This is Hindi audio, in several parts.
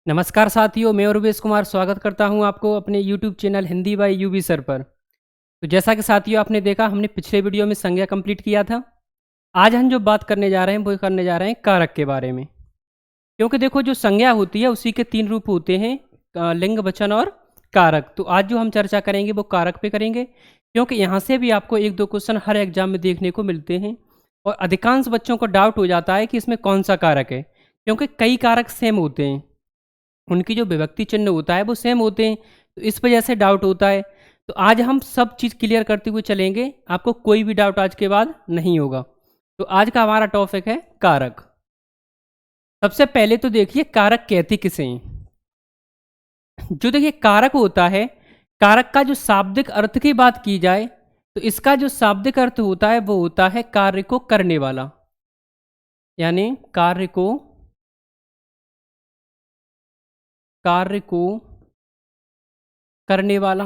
नमस्कार साथियों, मैं रुपेश कुमार स्वागत करता हूं आपको अपने YouTube channel Hindi by UB sir पर। तो जैसा कि साथियों आपने देखा, हमने पिछले वीडियो में संज्ञा कंप्लीट किया था। आज हम जो बात करने जा रहे हैं वो करने जा रहे हैं कारक के बारे में। क्योंकि देखो, जो संज्ञा होती है उसी के 3 रूप होते हैं, लिंग, वचन और कारक। तो आज जो हम चर्चा करेंगे वो कारक पे करेंगे, क्योंकि यहाँ से भी आपको 1-2 क्वेश्चन हर एग्जाम में देखने को मिलते हैं और अधिकांश बच्चों को डाउट हो जाता है कि इसमें कौन सा कारक है, क्योंकि कई कारक सेम होते हैं, उनकी जो विभक्ति चिन्ह होता है वो सेम होते हैं, तो इस वजह से डाउट होता है। तो आज हम सब चीज़ क्लियर करते हुए चलेंगे, आपको कोई भी डाउट आज के बाद नहीं होगा। तो आज का हमारा टॉपिक है कारक। सबसे पहले तो देखिए, कारक कहते किसे हैं। जो देखिए कारक होता है, कारक का जो शाब्दिक अर्थ की बात की जाए तो इसका जो शाब्दिक अर्थ होता है वो होता है कार्य को करने वाला, यानी कार्य को करने वाला,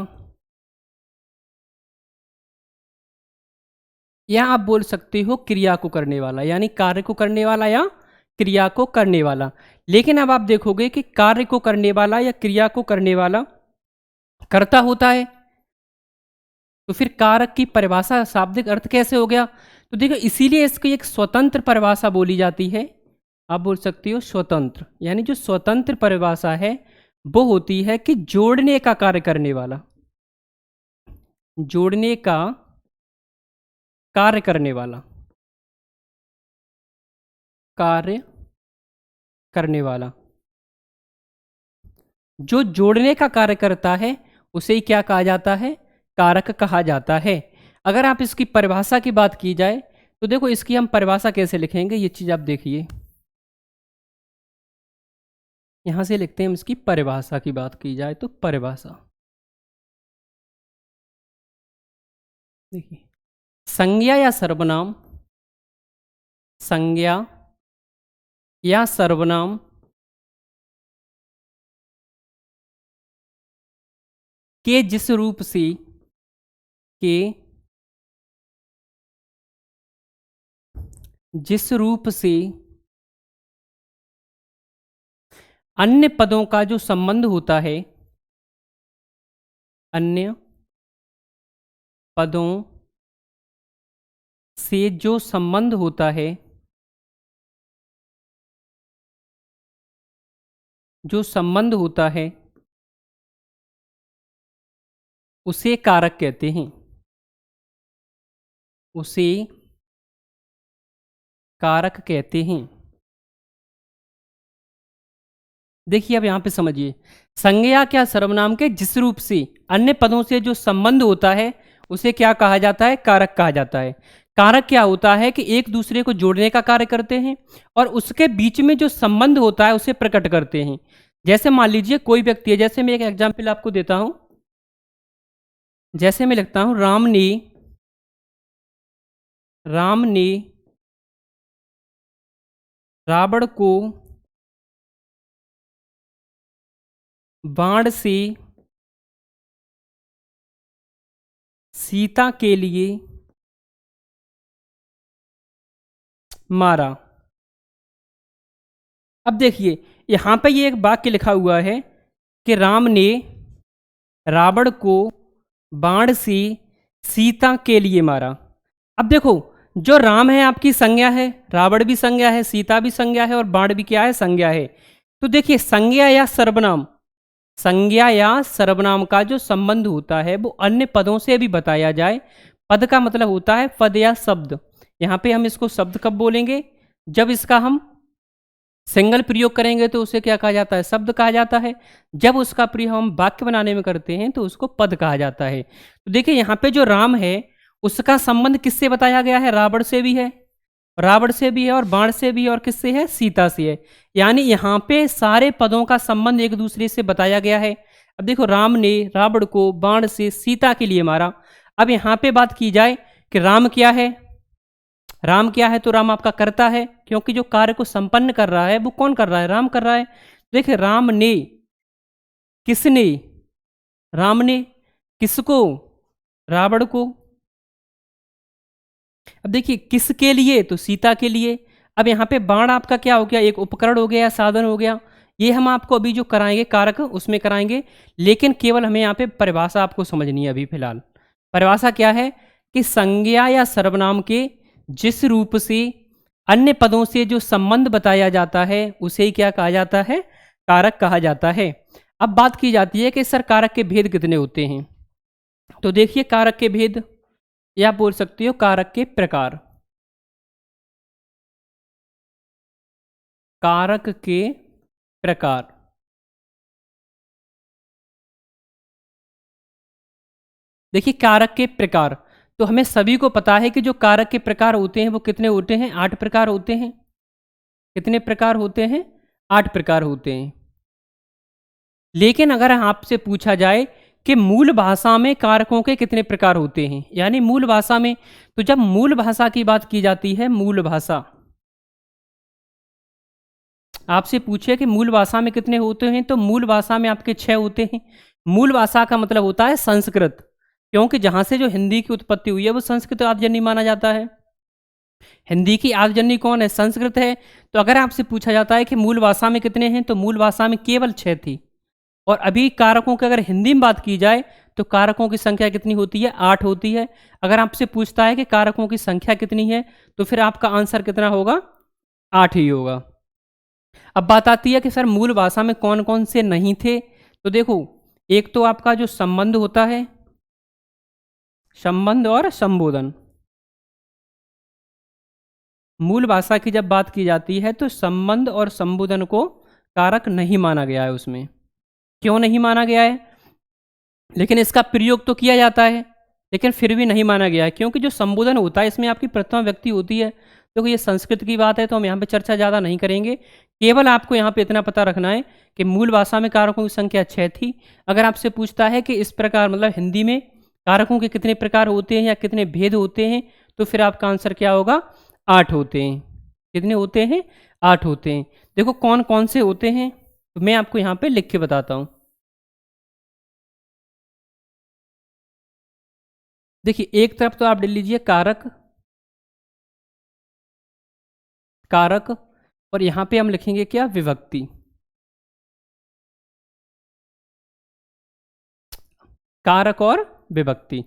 या आप बोल सकते हो क्रिया को करने वाला, यानी कार्य को करने वाला या क्रिया को करने वाला। लेकिन अब आप देखोगे कि कार्य को करने वाला या क्रिया को करने वाला कर्ता होता है, तो फिर कारक की परिभाषा शाब्दिक अर्थ कैसे हो गया? तो देखो, इसीलिए इसकी एक स्वतंत्र परिभाषा बोली जाती है। आप बोल सकते हो स्वतंत्र, यानी जो स्वतंत्र परिभाषा है वो होती है कि जोड़ने का कार्य करने वाला, जोड़ने का कार्य करने वाला, कार्य करने वाला। जो जोड़ने का कार्य करता है उसे ही क्या कहा जाता है? कारक कहा जाता है। अगर आप इसकी परिभाषा की बात की जाए तो देखो, इसकी हम परिभाषा कैसे लिखेंगे, ये चीज आप देखिए। यहां से लिखते हैं, हम इसकी परिभाषा की बात की जाए तो परिभाषा देखिए, संज्ञा या सर्वनाम, संज्ञा या सर्वनाम के जिस रूप से के जिस रूप से अन्य पदों का जो संबंध होता है, अन्य पदों से जो संबंध होता है, जो संबंध होता है उसे कारक कहते हैं, उसे कारक कहते हैं। देखिए, अब यहां पे समझिए, संज्ञा क्या सर्वनाम के जिस रूप से अन्य पदों से जो संबंध होता है उसे क्या कहा जाता है? कारक कहा जाता है। कारक क्या होता है कि एक दूसरे को जोड़ने का कार्य करते हैं और उसके बीच में जो संबंध होता है उसे प्रकट करते हैं। जैसे मान लीजिए कोई व्यक्ति है, जैसे मैं एक एग्जाम्पल आपको देता हूं, जैसे मैं लिखता हूं, राम ने रावण को बाण से सीता के लिए मारा। अब देखिए, यहां पे ये एक वाक्य लिखा हुआ है कि राम ने रावण को बाण से सीता के लिए मारा। अब देखो, जो राम है आपकी संज्ञा है, रावण भी संज्ञा है, सीता भी संज्ञा है और बाण भी क्या है? संज्ञा है। तो देखिए, संज्ञा या सर्वनाम, संज्ञा या सर्वनाम का जो संबंध होता है वो अन्य पदों से भी बताया जाए। पद का मतलब होता है पद या शब्द। यहाँ पे हम इसको शब्द कब बोलेंगे? जब इसका हम सिंगल प्रयोग करेंगे तो उसे क्या कहा जाता है? शब्द कहा जाता है। जब उसका प्रयोग हम वाक्य बनाने में करते हैं तो उसको पद कहा जाता है। तो देखिए, यहाँ पे जो राम है उसका संबंध किससे बताया गया है? रावण से भी है, रावण से भी है और बाण से भी है, और किससे है? सीता से है। यानी यहाँ पे सारे पदों का संबंध एक दूसरे से बताया गया है। अब देखो, राम ने रावण को बाण से सीता के लिए मारा। अब यहाँ पे बात की जाए कि राम क्या है? राम क्या है? तो राम आपका कर्ता है, क्योंकि जो कार्य को संपन्न कर रहा है वो कौन कर रहा है? राम कर रहा है। देखिए, राम ने, किसने? राम ने किसको? रावण को। अब देखिए, किसके लिए? तो सीता के लिए। अब यहाँ पे बाण आपका क्या हो गया? एक उपकरण हो गया, साधन हो गया। ये हम आपको अभी जो कराएंगे कारक उसमें कराएंगे, लेकिन केवल हमें यहाँ पे परिभाषा आपको समझनी है अभी फिलहाल। परिभाषा क्या है कि संज्ञा या सर्वनाम के जिस रूप से अन्य पदों से जो संबंध बताया जाता है उसे ही क्या कहा जाता है, कारक कहा जाता है। अब बात की जाती है कि सर कारक के भेद कितने होते हैं। तो देखिए कारक के भेद, या आप बोल सकते हो कारक के प्रकार। कारक के प्रकार, देखिए कारक के प्रकार, तो हमें सभी को पता है कि जो कारक के प्रकार होते हैं वो कितने होते हैं, 8 प्रकार होते हैं। कितने प्रकार होते हैं, 8 प्रकार होते हैं। लेकिन अगर आपसे पूछा जाए कि मूल भाषा में कारकों के कितने प्रकार होते हैं, यानी मूल भाषा में, तो जब मूल भाषा की बात की जाती है, मूल भाषा, आपसे पूछे कि मूल भाषा में कितने होते हैं, तो मूल भाषा में आपके 6 होते हैं। मूल भाषा का मतलब होता है संस्कृत, क्योंकि जहां से जो हिंदी की उत्पत्ति हुई है वो संस्कृत आदिजन्य माना जाता है। हिंदी की आदिजन्य कौन है, संस्कृत है। तो अगर आपसे पूछा जाता है कि मूल भाषा में कितने हैं, तो मूल भाषा में केवल 6 थी। और अभी कारकों की अगर हिंदी में बात की जाए तो कारकों की संख्या कितनी होती है, 8 होती है। अगर आपसे पूछता है कि कारकों की संख्या कितनी है, तो फिर आपका आंसर कितना होगा, 8 ही होगा। अब बात आती है कि सर मूल भाषा में कौन कौन से नहीं थे। तो देखो, एक तो आपका जो संबंध होता है, संबंध और संबोधन। मूल भाषा की जब बात की जाती है तो संबंध और संबोधन को कारक नहीं माना गया है उसमें। क्यों नहीं माना गया है, लेकिन इसका प्रयोग तो किया जाता है, लेकिन फिर भी नहीं माना गया है, क्योंकि जो संबोधन होता है इसमें आपकी प्रथमा व्यक्ति होती है। तो ये संस्कृत की बात है तो हम यहाँ पे चर्चा ज़्यादा नहीं करेंगे। केवल आपको यहाँ पे इतना पता रखना है कि मूल भाषा में कारकों की संख्या 6 थी। अगर आपसे पूछता है कि इस प्रकार मतलब हिंदी में कारकों के कितने प्रकार होते हैं या कितने भेद होते हैं, तो फिर आपका आंसर क्या होगा, 8 होते हैं। कितने होते हैं, 8 होते हैं। देखो कौन कौन से होते हैं, तो मैं आपको यहाँ पे लिख के बताता हूँ। देखिए एक तरफ तो आप ले लीजिए कारक, कारक, और यहाँ पे हम लिखेंगे क्या, विभक्ति। कारक और विभक्ति।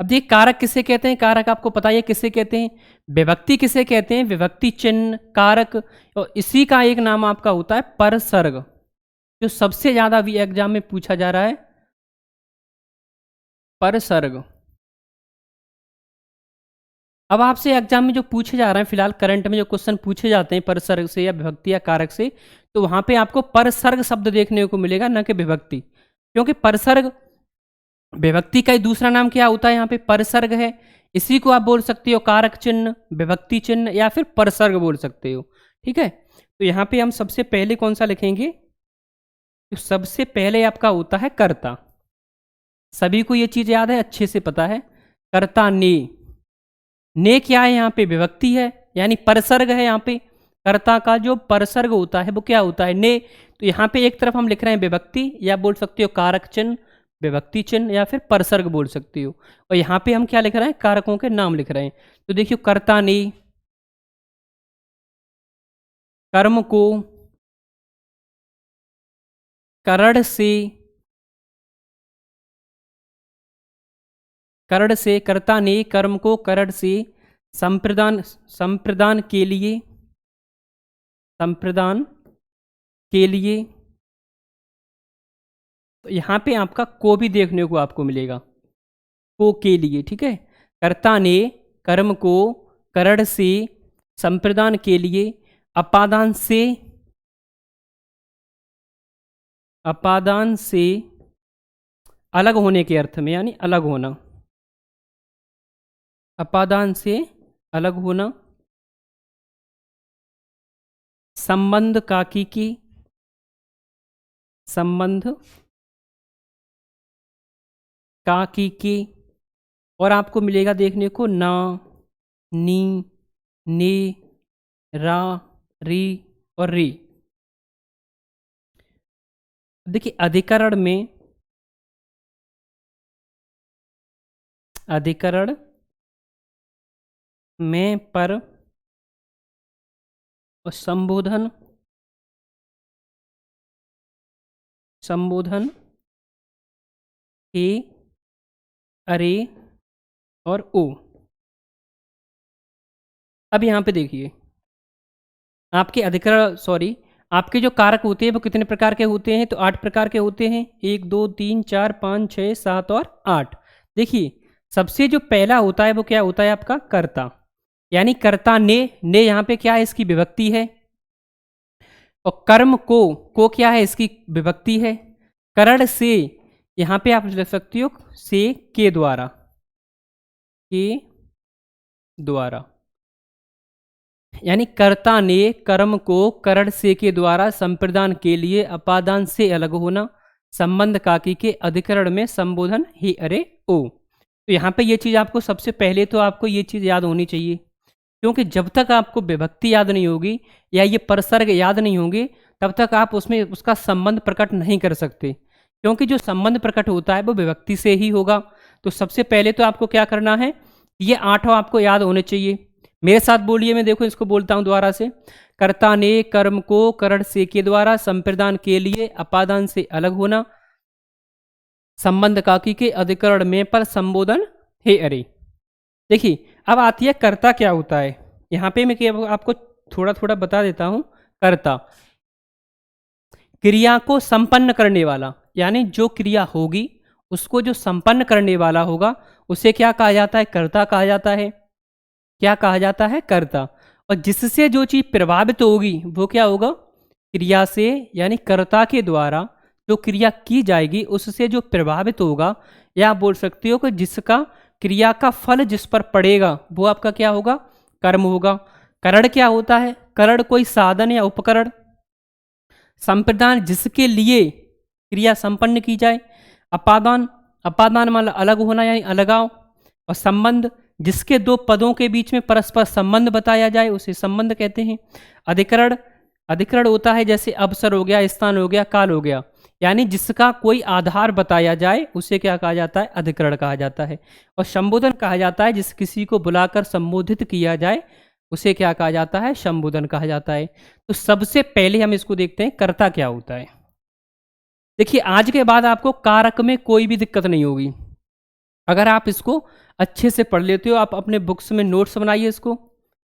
अब देखिए कारक किसे कहते हैं, कारक आपको पता ही है किसे कहते हैं, विभक्ति किसे कहते हैं, विभक्ति चिन्ह कारक। और इसी का एक नाम आपका होता है परसर्ग, जो सबसे ज्यादा अभी एग्जाम में पूछा जा रहा है, परसर्ग। अब आपसे एग्जाम में जो पूछे जा रहे हैं फिलहाल करंट में जो क्वेश्चन पूछे जाते हैं परसर्ग से या विभक्ति या कारक से, तो वहां पे आपको परसर्ग शब्द देखने को मिलेगा, न कि विभक्ति। क्योंकि परसर्ग, विभक्ति का ही दूसरा नाम क्या होता है, यहाँ पे परसर्ग है। इसी को आप बोल सकते हो कारक चिन्ह, विभक्ति चिन्ह, या फिर परसर्ग बोल सकते हो। ठीक है, तो यहाँ पे हम सबसे पहले कौन सा लिखेंगे, तो सबसे पहले आपका होता है कर्ता। सभी को ये चीज याद है, अच्छे से पता है, कर्ता ने। ने क्या है, यहाँ पे विभक्ति है, यानी परसर्ग है। यहाँ पे कर्ता का जो परसर्ग होता है वो क्या होता है, ने। तो यहाँ पे एक तरफ हम लिख रहे हैं विभक्ति, या बोल सकते हो कारक चिन्ह, विभक्ति चिन्ह, या फिर परसर्ग बोल सकते हो। और यहाँ पे हम क्या लिख रहे हैं, कारकों के नाम लिख रहे हैं। तो देखियो कर्ता ने कर्म को करण से, करण से, कर्ता ने कर्म को करण से संप्रदान, संप्रदान के लिए, संप्रदान के लिए। तो यहाँ पे आपका को भी देखने को आपको मिलेगा, को के लिए। ठीक है, कर्ता ने कर्म को करण से संप्रदान के लिए, अपादान से, अपादान से अलग होने के अर्थ में, यानी अलग होना, अपादान से अलग होना। संबंध काकी की, संबंध काकी की। और आपको मिलेगा देखने को ना, नी, ने, रा, री और री। देखिए अधिकरण में, अधिकरण में पर और संबोधन संबोधन हे, अरे और ओ। अब यहाँ पे देखिए, आपके अधिकरण सॉरी आपके जो कारक होते हैं वो कितने प्रकार के होते हैं? तो 8 प्रकार के होते हैं। 1 2 3 4 5 6 7 और 8। देखिए, सबसे जो पहला होता है वो क्या होता है आपका? कर्ता। यानी कर्ता ने यहाँ पे क्या है? इसकी विभक्ति है। और कर्म को क्या है? इसकी विभक्ति है। करण से, यहाँ पे आप लिख सकते हो से के द्वारा, के द्वारा। यानी कर्ता ने कर्म को करण से के द्वारा संप्रदान के लिए अपादान से अलग होना, संबंध काकी के अधिकरण में संबोधन ही अरे ओ। तो यहाँ पे ये चीज़ आपको सबसे पहले तो आपको ये चीज़ याद होनी चाहिए, क्योंकि जब तक आपको विभक्ति याद नहीं होगी या ये परसर्ग याद नहीं होंगे तब तक आप उसमें उसका संबंध प्रकट नहीं कर सकते, क्योंकि जो संबंध प्रकट होता है वो विभक्ति से ही होगा। तो सबसे पहले तो आपको क्या करना है? ये 8 आपको याद होने चाहिए। मेरे साथ बोलिए, मैं देखो इसको बोलता हूँ दोबारा से। कर्ता ने कर्म को करण से के द्वारा संप्रदान के लिए अपादान से अलग होना, संबंध काकी के अधिकरण में पर संबोधन हे अरे। देखिए, अब आती है कर्ता क्या होता है। यहाँ पे मैं आपको थोड़ा थोड़ा बता देता हूँ। कर्ता क्रिया को संपन्न करने वाला, यानी जो क्रिया होगी उसको जो संपन्न करने वाला होगा उसे क्या कहा जाता है? कर्ता कहा जाता है। क्या कहा जाता है? कर्ता। और जिससे जो चीज प्रभावित होगी वो क्या होगा? क्रिया से, यानी कर्ता के द्वारा जो क्रिया की जाएगी उससे जो प्रभावित होगा, या आप बोल सकते हो कि जिसका क्रिया का फल जिस पर पड़ेगा वो आपका क्या होगा? कर्म होगा। करण क्या होता है? करण कोई साधन या उपकरण। संप्रदान जिसके लिए क्रिया संपन्न की जाए। अपादान, अपादान मतलब अलग होना यानी अलगाव। और संबंध जिसके दो पदों के बीच में परस्पर संबंध बताया जाए उसे संबंध कहते हैं। अधिकरण, अधिकरण होता है जैसे अवसर हो गया, स्थान हो गया, काल हो गया, यानी जिसका कोई आधार बताया जाए उसे क्या कहा जाता है? अधिकरण कहा जाता है। और संबोधन कहा जाता है जिस किसी को बुलाकर संबोधित किया जाए उसे क्या कहा जाता है? संबोधन कहा जाता है। तो सबसे पहले हम इसको देखते हैं कर्ता क्या होता है। देखिए, आज के बाद आपको कारक में कोई भी दिक्कत नहीं होगी अगर आप इसको अच्छे से पढ़ लेते हो। आप अपने बुक्स में नोट्स बनाइए, इसको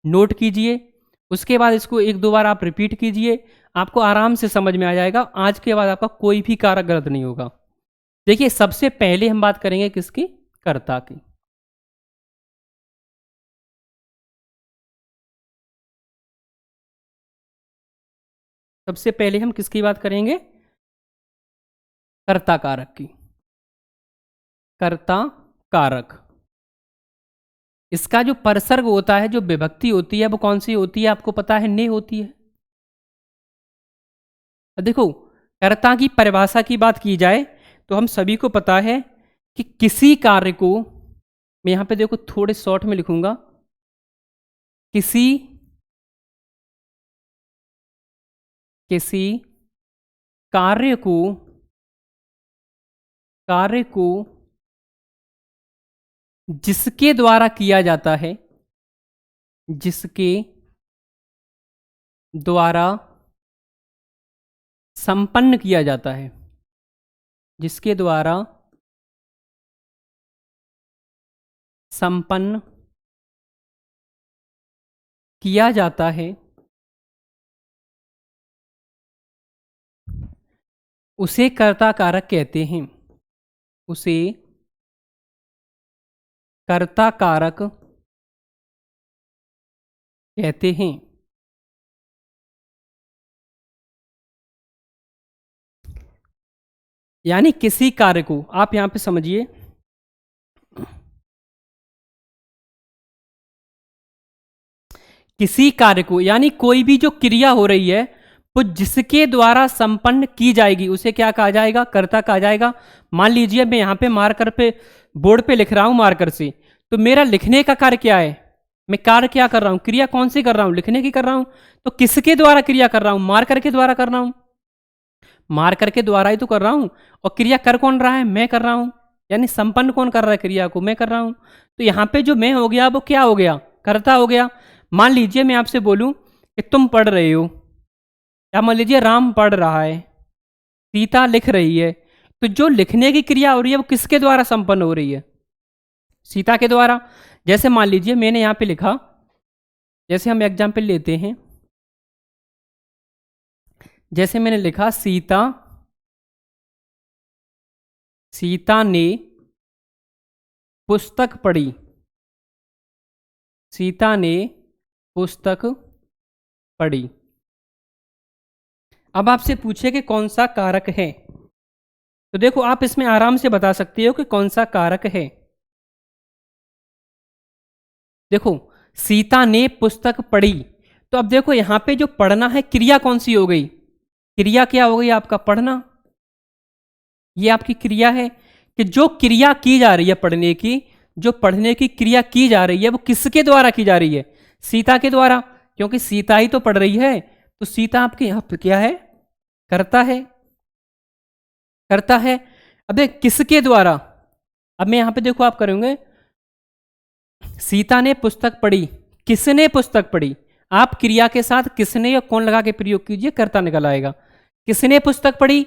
नोट कीजिए, उसके बाद इसको 1-2 बार आप रिपीट कीजिए, आपको आराम से समझ में आ जाएगा। आज के बाद आपका कोई भी कारक गलत नहीं होगा। देखिए, सबसे पहले हम बात करेंगे किसकी? कर्ता की। सबसे पहले हम किसकी बात करेंगे? कर्ता कारक की। कर्ता कारक, इसका जो परसर्ग होता है, जो विभक्ति होती है वो कौन सी होती है? आपको पता है, ने होती है। देखो, कर्ता की परिभाषा की बात की जाए तो हम सभी को पता है कि किसी कार्य को, मैं यहां पे देखो थोड़े शॉर्ट में लिखूंगा, किसी किसी कार्य को, कार्य को जिसके द्वारा किया जाता है, जिसके द्वारा संपन्न किया जाता है, जिसके द्वारा संपन्न किया जाता है उसे कर्ता कारक कहते हैं। उसे कर्ता कारक कहते हैं। यानी किसी कार्य को, आप यहां पे समझिए, किसी कार्य को यानी कोई भी जो क्रिया हो रही है वो जिसके द्वारा संपन्न की जाएगी उसे क्या कहा जाएगा? कर्ता कहा जाएगा। मान लीजिए मैं यहाँ पे मार्कर पे, बोर्ड पे लिख रहा हूँ मार्कर से, तो मेरा लिखने का कार्य क्या है? मैं कार्य क्या कर रहा हूँ? क्रिया कौन सी कर रहा हूँ? लिखने की कर रहा हूँ। तो किसके द्वारा क्रिया कर रहा हूँ? मार्कर के द्वारा कर रहा हूँ। मार्कर के द्वारा ही तो कर रहा हूँ। और क्रिया कर कौन रहा है? मैं कर रहा हूँ। यानी संपन्न कौन कर रहा है क्रिया को? मैं कर रहा हूँ। तो यहाँ पे जो मैं हो गया वो क्या हो गया? कर्ता हो गया। मान लीजिए मैं आपसे बोलूं कि तुम पढ़ रहे हो, या मान लीजिए राम पढ़ रहा है, सीता लिख रही है, तो जो लिखने की क्रिया हो रही है वो किसके द्वारा संपन्न हो रही है? सीता के द्वारा। जैसे मान लीजिए मैंने यहाँ पे लिखा, जैसे हम एग्जाम्पल लेते हैं, जैसे मैंने लिखा सीता सीता ने पुस्तक पढ़ी, सीता ने पुस्तक पढ़ी। अब आपसे पूछे कि कौन सा कारक है, तो देखो आप इसमें आराम से बता सकते हो कि कौन सा कारक है। देखो सीता ने पुस्तक पढ़ी, तो अब देखो यहां पे जो पढ़ना है क्रिया कौन सी हो गई? क्रिया क्या हो गई आपका? पढ़ना। ये आपकी क्रिया है कि जो क्रिया की जा रही है पढ़ने की, जो पढ़ने की क्रिया की जा रही है वो किसके द्वारा की जा रही है? सीता के द्वारा, क्योंकि सीता ही तो पढ़ रही है। तो सीता आपके यहां पर क्या है? करता है, करता है। अबे किसके द्वारा? अब मैं यहां पे देखो आप करेंगे, सीता ने पुस्तक पढ़ी, किसने पुस्तक पढ़ी? आप क्रिया के साथ किसने या कौन लगा के प्रयोग कीजिए, कर्ता निकल आएगा। किसने पुस्तक पढ़ी?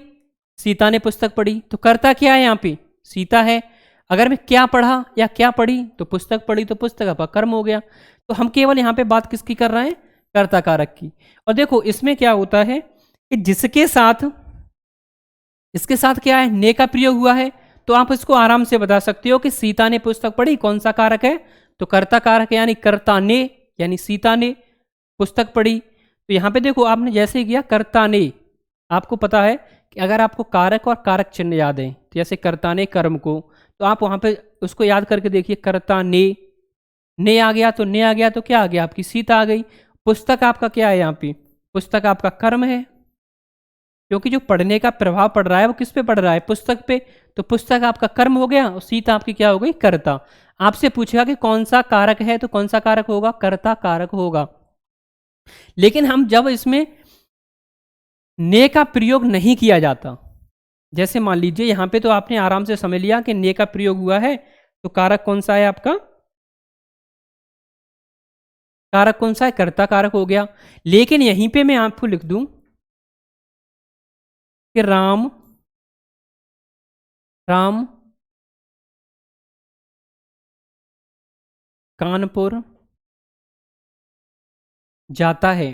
सीता ने पुस्तक पढ़ी। तो कर्ता क्या है यहाँ पे? सीता है। अगर मैं क्या पढ़ा या क्या पढ़ी, तो पुस्तक पढ़ी, तो पुस्तक आपका कर्म हो गया। तो हम केवल यहाँ पे बात किसकी कर रहे हैं? कर्ता कारक की। और देखो इसमें क्या होता है कि जिसके साथ, इसके साथ क्या है? ने का प्रयोग हुआ है, तो आप इसको आराम से बता सकते हो कि सीता ने पुस्तक पढ़ी कौन सा कारक है? तो कर्ता कारक है, यानी कर्ता ने, यानी सीता ने पुस्तक पढ़ी। तो यहां पे देखो आपने जैसे किया कर्ता ने, आपको पता है कि अगर आपको कारक और कारक चिन्ह याद है, तो जैसे कर्ता ने कर्म को, तो आप वहां पे उसको याद करके देखिए, कर्ता ने आ गया, तो ने आ गया तो क्या आ गया? आपकी सीता आ गई। पुस्तक आपका क्या है यहाँ पे? पुस्तक आपका कर्म है, क्योंकि जो पढ़ने का प्रभाव पड़ रहा है वो किस पे पड़ रहा है? पुस्तक पे। तो पुस्तक आपका कर्म हो गया और सीता आपकी क्या हो गई? कर्ता। आपसे पूछेगा कि कौन सा कारक है, तो कौन सा कारक होगा? कर्ता कारक होगा। लेकिन हम जब इसमें ने का प्रयोग नहीं किया जाता, जैसे मान लीजिए यहां पे तो आपने आराम से समझ लिया कि ने का प्रयोग हुआ है, तो कारक कौन सा है आपका? कारक कौन सा है? कर्ता कारक हो गया। लेकिन यहीं पे मैं आपको लिख दूं कि राम कानपुर जाता है,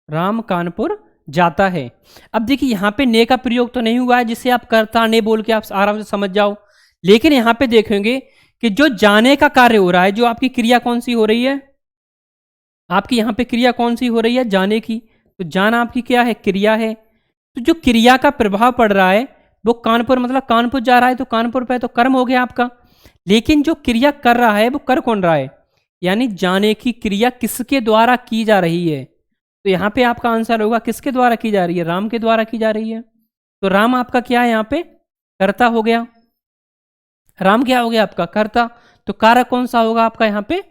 राम कानपुर जाता है। अब देखिए यहां पे ने का प्रयोग तो नहीं हुआ है जिससे आप कर्ता ने बोल के आप आराम से समझ जाओ, लेकिन यहां पे देखेंगे कि जो जाने का कार्य हो रहा है, जो आपकी क्रिया कौन सी हो रही है? आपकी यहां पे क्रिया कौन सी हो रही है? जाने की। तो जाना आपकी क्या है? क्रिया है। तो जो क्रिया का प्रभाव पड़ रहा है वो कानपुर, मतलब कानपुर जा रहा है, तो कानपुर पे तो कर्म हो गया आपका। लेकिन जो क्रिया कर रहा है वो कर कौन रहा है? यानी जाने की क्रिया किसके द्वारा की जा रही है? तो यहाँ पे आपका आंसर होगा किसके द्वारा की जा रही है? राम के द्वारा की जा रही है। तो राम आपका क्या है? यहाँ पे कर्ता हो गया। राम क्या हो गया? आपका कर्ता। तो कारक कौन सा होगा आपका? यहाँ पे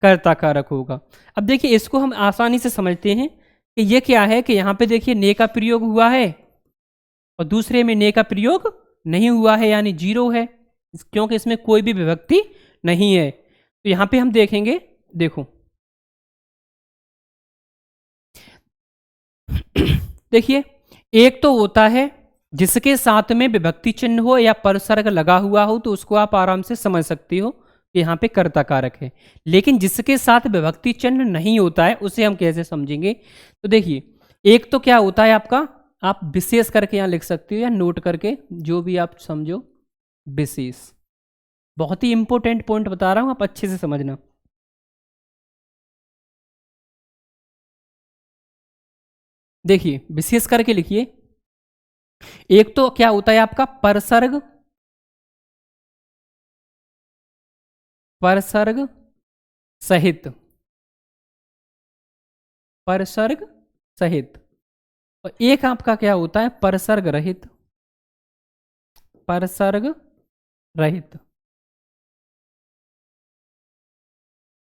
कर्ता कारक होगा। अब देखिए इसको हम आसानी से समझते हैं कि ये क्या है, कि यहाँ पे देखिए ने का प्रयोग हुआ है और दूसरे में ने का प्रयोग नहीं हुआ है, यानी जीरो है, क्योंकि इसमें कोई भी विभक्ति नहीं है। तो यहाँ पे हम देखेंगे, देखो देखिए एक तो होता है जिसके साथ में विभक्ति चिन्ह हो या परसर्ग लगा हुआ हो, तो उसको आप आराम से समझ सकते हो कि यहाँ पे कर्ता कारक है। लेकिन जिसके साथ विभक्ति चिन्ह नहीं होता है उसे हम कैसे समझेंगे? तो देखिए एक तो क्या होता है आपका, आप विशेष करके यहाँ लिख सकते हो या नोट करके, जो भी आप समझो, विशेष। बहुत ही इंपॉर्टेंट पॉइंट बता रहा हूं, आप अच्छे से समझना। देखिए विशेष करके लिखिए, एक तो क्या होता है आपका परसर्ग, परसर्ग सहित, परसर्ग सहित। और एक आपका क्या होता है? परसर्ग रहित, परसर्ग रहित।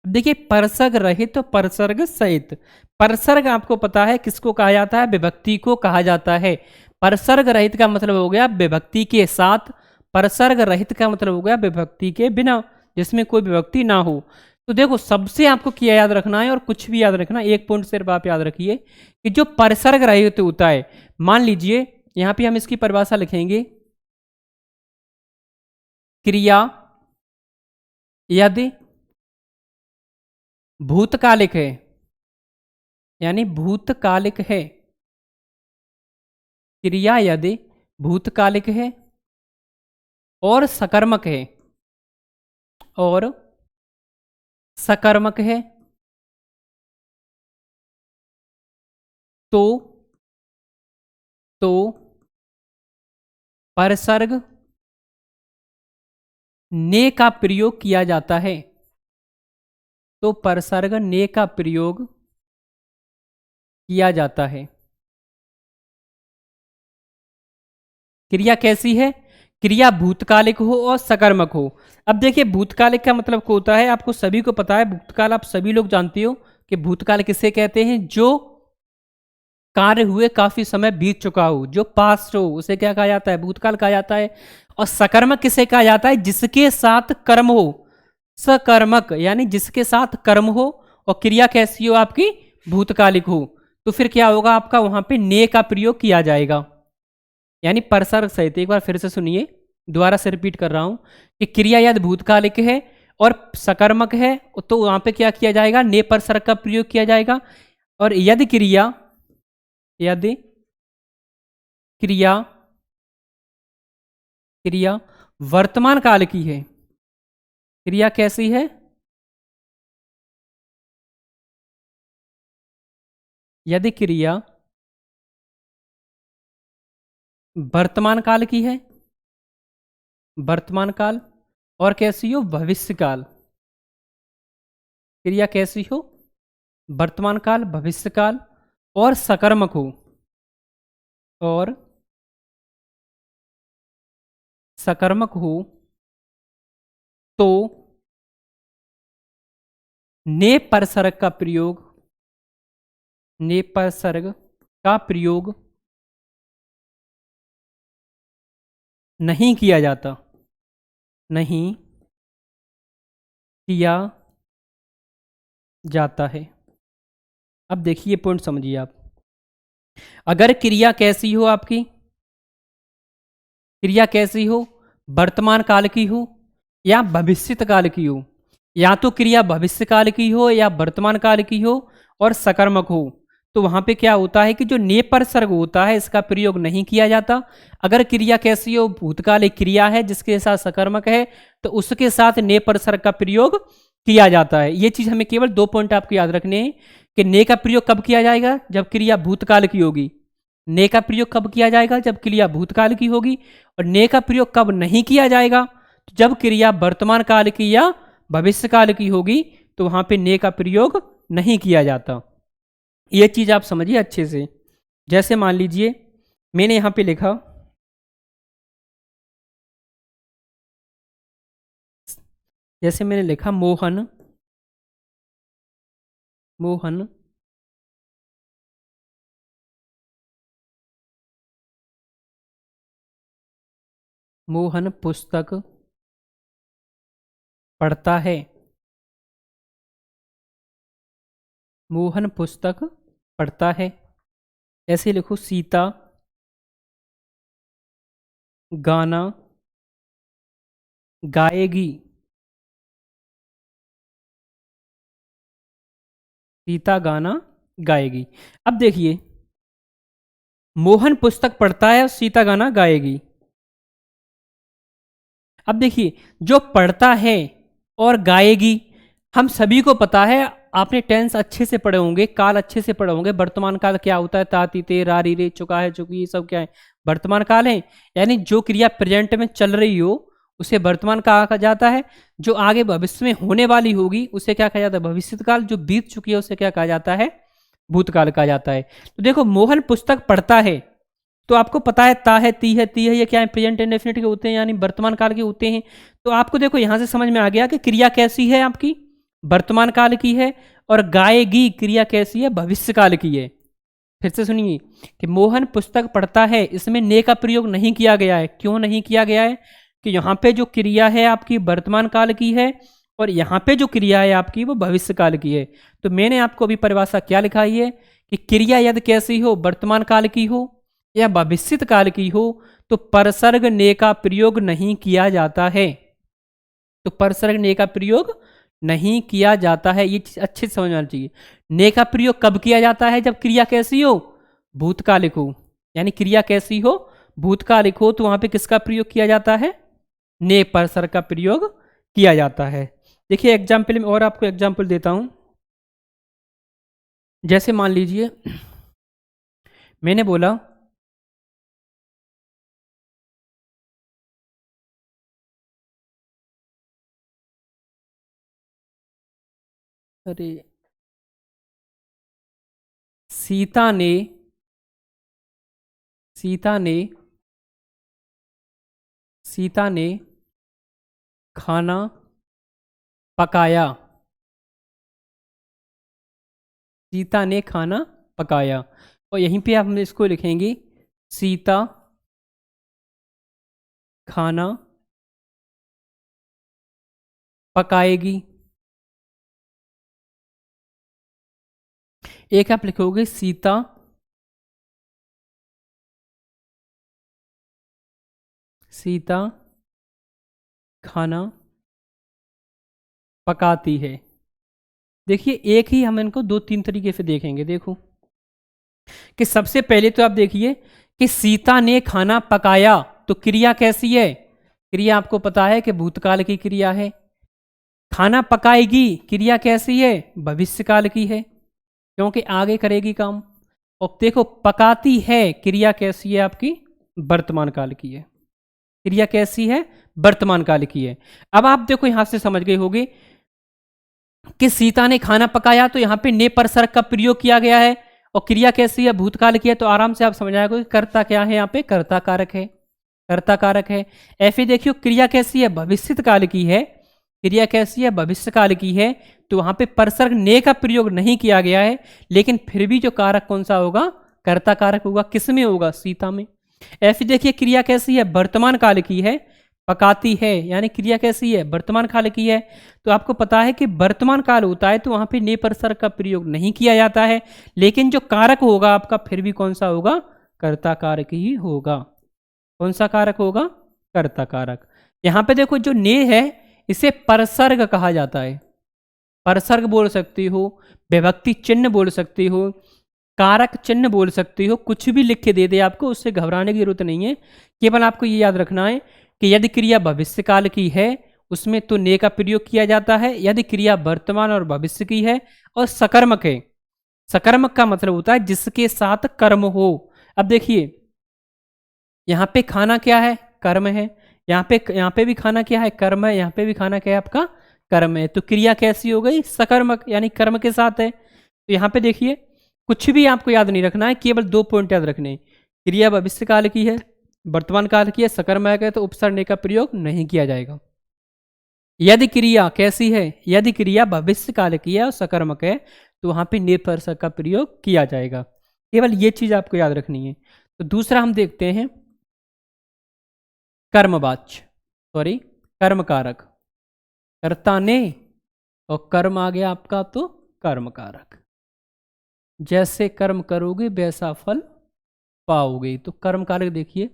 देखिए परसर्ग रहित और परसर्ग सहित। परसर्ग आपको पता है किसको कहा जाता है? विभक्ति को कहा जाता है। परसर्ग रहित का मतलब हो गया विभक्ति के साथ, परसर्ग रहित का मतलब हो गया विभक्ति के बिना, जिसमें कोई विभक्ति ना हो। तो देखो सबसे आपको क्या याद रखना है और कुछ भी याद रखना, एक पॉइंट सिर्फ आप याद रखिए कि जो परसर्ग रहित होता है, मान लीजिए यहां पे हम इसकी परिभाषा लिखेंगे, क्रिया यदि भूतकालिक है, यानी भूतकालिक है, क्रिया यदि भूतकालिक है और सकर्मक है, और सकर्मक है, तो परसर्ग ने का प्रयोग किया जाता है। तो परसर्ग ने का प्रयोग किया जाता है। क्रिया कैसी है? क्रिया भूतकालिक हो और सकर्मक हो। अब देखिए भूतकालिक का मतलब क्या होता है, आपको सभी को पता है, भूतकाल आप सभी लोग जानते हो कि भूतकाल किसे कहते हैं, जो कार्य हुए काफी समय बीत चुका हो, जो पास्ट हो, उसे क्या कहा जाता है, भूतकाल कहा जाता है। और सकर्मक किसे कहा जाता है, जिसके साथ कर्म हो, सकर्मक यानी जिसके साथ कर्म हो और क्रिया कैसी हो आपकी, भूतकालिक हो। तो फिर क्या होगा आपका, वहां पे ने का प्रयोग किया जाएगा, यानी परसर्ग सहित। एक बार फिर से सुनिए, दोबारा से रिपीट कर रहा हूं कि क्रिया यदि भूतकालिक है और सकर्मक है तो वहां पे क्या किया जाएगा, ने परसर्ग का प्रयोग किया जाएगा। और यदि क्रिया क्रिया वर्तमान काल की है, क्रिया कैसी है, यदि क्रिया वर्तमान काल की है, वर्तमान काल, और कैसी हो, भविष्य काल। क्रिया कैसी हो, वर्तमान काल, भविष्य काल, और सकर्मक हो, और सकर्मक हो, तो ने परसर्ग का प्रयोग, ने परसर्ग का प्रयोग नहीं किया जाता, नहीं किया जाता है। अब देखिए पॉइंट समझिए आप, अगर क्रिया कैसी हो आपकी, क्रिया कैसी हो, वर्तमान काल की हो या भविष्यत काल की हो, या तो क्रिया भविष्य काल की हो या वर्तमान काल की हो और सकर्मक हो, तो वहां पे क्या होता है कि जो ने परसर्ग होता है इसका प्रयोग नहीं किया जाता। अगर क्रिया कैसी हो, भूतकाल एक क्रिया है जिसके साथ सकर्मक है, तो उसके साथ ने परसर्ग का प्रयोग किया जाता है। ये चीज हमें केवल 2 पॉइंट आपको याद रखने हैं कि ने का प्रयोग कब किया जाएगा, जब क्रिया भूतकाल की होगी। ने का प्रयोग कब किया जाएगा, जब क्रिया भूतकाल की होगी। और ने का प्रयोग कब नहीं किया जाएगा, तो जब क्रिया वर्तमान काल की या भविष्य काल की होगी, तो वहां पे ने का प्रयोग नहीं किया जाता। ये चीज आप समझिए अच्छे से। जैसे मान लीजिए मैंने यहां पे लिखा, जैसे मैंने लिखा मोहन, मोहन मोहन पुस्तक पढ़ता है, मोहन पुस्तक पढ़ता है। ऐसे लिखो, सीता गाना गाएगी, सीता गाना गाएगी। अब देखिए मोहन पुस्तक पढ़ता है और सीता गाना गाएगी। अब देखिए जो पढ़ता है और गाएगी, हम सभी को पता है, आपने टेंस अच्छे से पढ़े होंगे, काल अच्छे से पढ़े होंगे। वर्तमान काल क्या होता है, ता, ती, ते, रा, री, रे, चुका है, चुकी, ये सब क्या है, वर्तमान काल है। यानी जो क्रिया प्रेजेंट में चल रही हो उसे वर्तमान काल कहा जाता है। जो आगे भविष्य में होने वाली होगी उसे क्या कहा जाता है, भविष्य काल। जो बीत चुकी है उसे क्या कहा जाता है, भूतकाल कहा जाता है। तो देखो मोहन पुस्तक पढ़ता है, तो आपको पता है ता है, ती है, ती है, ये क्या है, प्रेजेंट इंडेफिनिट के होते हैं, यानी वर्तमान काल के होते हैं। तो आपको देखो यहां से समझ में आ गया कि क्रिया कैसी है आपकी, वर्तमान काल की है। और गाएगी क्रिया कैसी है, भविष्य काल की है। फिर से सुनिए कि मोहन पुस्तक पढ़ता है, इसमें ने का प्रयोग नहीं किया गया है। क्यों नहीं किया गया है, कि यहाँ पे जो क्रिया है आपकी वर्तमान काल की है और यहाँ पे जो क्रिया है आपकी वो भविष्य काल की है। तो मैंने आपको अभी परिभाषा क्या लिखाई है कि क्रिया यदि कैसी हो, वर्तमान काल की हो या भविष्यत काल की हो, तो परसर्ग ने का प्रयोग नहीं किया जाता है। तो परसर्ग ने का प्रयोग नहीं किया जाता है, ये चीज अच्छे से समझ में आना चाहिए। ने का प्रयोग कब किया जाता है? जब क्रिया कैसी हो? भूतकालिक हो। यानी क्रिया कैसी हो? भूतकालिक हो, तो वहां पे किसका प्रयोग किया जाता है? ने परसर्ग का प्रयोग किया जाता है। देखिए एग्जाम्पल में और आपको एग्जाम्पल देता हूं। जैसे मान लीजिए मैंने बोला अरे सीता ने सीता ने सीता ने खाना पकाया। सीता ने खाना पकाया। और यहीं पे आप हम इसको लिखेंगे सीता खाना पकाएगी। एक आप लिखोगे सीता सीता खाना पकाती है। देखिए एक ही हम इनको दो तीन तरीके से देखेंगे। देखो कि सबसे पहले तो आप देखिए कि सीता ने खाना पकाया, तो क्रिया कैसी है? क्रिया आपको पता है कि भूतकाल की क्रिया है। खाना पकाएगी, क्रिया कैसी है? भविष्यकाल की है, क्योंकि आगे करेगी काम। और देखो पकाती है, क्रिया कैसी है आपकी? वर्तमान काल की है। क्रिया कैसी है? वर्तमान काल की है। अब आप देखो यहां से समझ गए होगे कि सीता ने खाना पकाया, तो यहां पे ने परसर्ग का प्रयोग किया गया है और क्रिया कैसी है? भूतकाल की है। तो आराम से आप समझ आएगा कि कर्ता क्या है? यहाँ पे कर्ता कारक है। कर्ता कारक है। ऐसे देखियो क्रिया कैसी है? भविष्यत काल की है। क्रिया कैसी है? भविष्य काल की है। तो वहां पे परसर्ग ने का प्रयोग नहीं किया गया है, लेकिन फिर भी जो कारक कौन सा होगा? कर्ता कारक होगा। किस में होगा? सीता में। ऐसे देखिए क्रिया कैसी है? वर्तमान काल की है। पकाती है यानी क्रिया कैसी है? वर्तमान काल की है। तो आपको पता है कि वर्तमान काल होता है तो वहां पे ने परसर्ग का प्रयोग नहीं किया जाता है, लेकिन जो कारक होगा आपका फिर भी कौन सा होगा? कर्ता कारक ही होगा। कौन सा कारक होगा? कर्ता कारक। यहां पे देखो जो ने है इसे परसर्ग कहा जाता है। परसर्ग बोल सकती हो, विभक्ति चिन्ह बोल सकती हो, कारक चिन्ह बोल सकती हो, कुछ भी लिख के दे दे आपको, उससे घबराने की जरूरत नहीं है। केवल आपको ये याद रखना है कि यदि क्रिया भविष्य काल की है उसमें तो ने का प्रयोग किया जाता है। यदि क्रिया वर्तमान और भविष्य की है और सकर्मक है, सकर्मक का मतलब होता है जिसके साथ कर्म हो। अब देखिए यहाँ पे खाना क्या है? कर्म है। यहाँ पे भी खाना क्या है? कर्म है। यहाँ पे भी खाना क्या है? आपका कर्म है। तो क्रिया कैसी हो गई? सकर्मक, यानी कर्म के साथ है। तो यहाँ पे देखिए कुछ भी आपको याद नहीं रखना है, केवल दो पॉइंट याद रखने हैं। क्रिया भविष्य काल की है, वर्तमान काल की है, सकर्मक है, तो उपसर्ग ने का प्रयोग नहीं किया जाएगा। यदि क्रिया कैसी है? यदि क्रिया भविष्य काल की है और सकर्मक है तो वहां पे ने परसर्ग का प्रयोग किया जाएगा। केवल ये चीज आपको याद रखनी है। तो दूसरा हम देखते हैं कर्मवाच्य, सॉरी कर्म कारक। कर्ता ने और कर्म आ गया आपका तो कर्म कारक। जैसे कर्म करोगे वैसा फल पाओगे। तो कर्म कारक देखिए,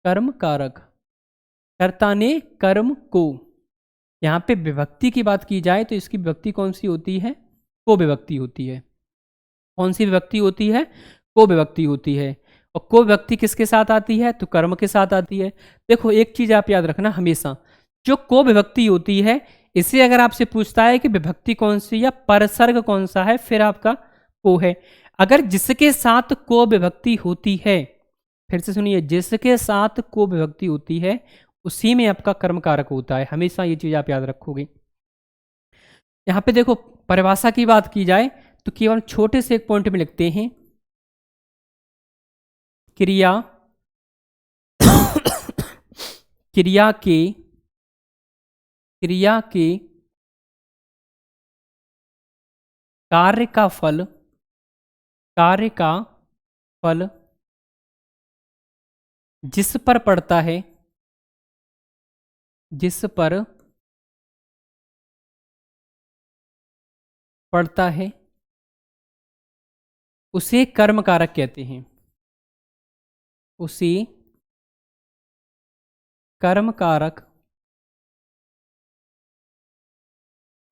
कर्म कारक। कर्ता ने कर्म को, यहाँ पे विभक्ति की बात की जाए तो इसकी विभक्ति कौन सी होती है? को विभक्ति होती है। कौन सी विभक्ति होती है? को विभक्ति होती है। और को विभक्ति किसके साथ आती है? तो कर्म के साथ आती है। देखो एक चीज आप याद रखना हमेशा, जो को विभक्ति होती है इसे अगर आपसे पूछता है कि विभक्ति कौन सी या परसर्ग कौन सा है, फिर आपका को है। अगर जिसके साथ को विभक्ति होती है, फिर से सुनिए, जिसके साथ को विभक्ति होती है उसी में आपका कर्म कारक होता है। हमेशा ये चीज आप याद रखोगे। यहाँ पे देखो परिभाषा की बात की जाए तो केवल छोटे से एक पॉइंट में लिखते हैं क्रिया क्रिया के कार्य का फल, कार्य का फल जिस पर पड़ता है, जिस पर पड़ता है उसे कर्म कारक कहते हैं। उसे कर्म कारक,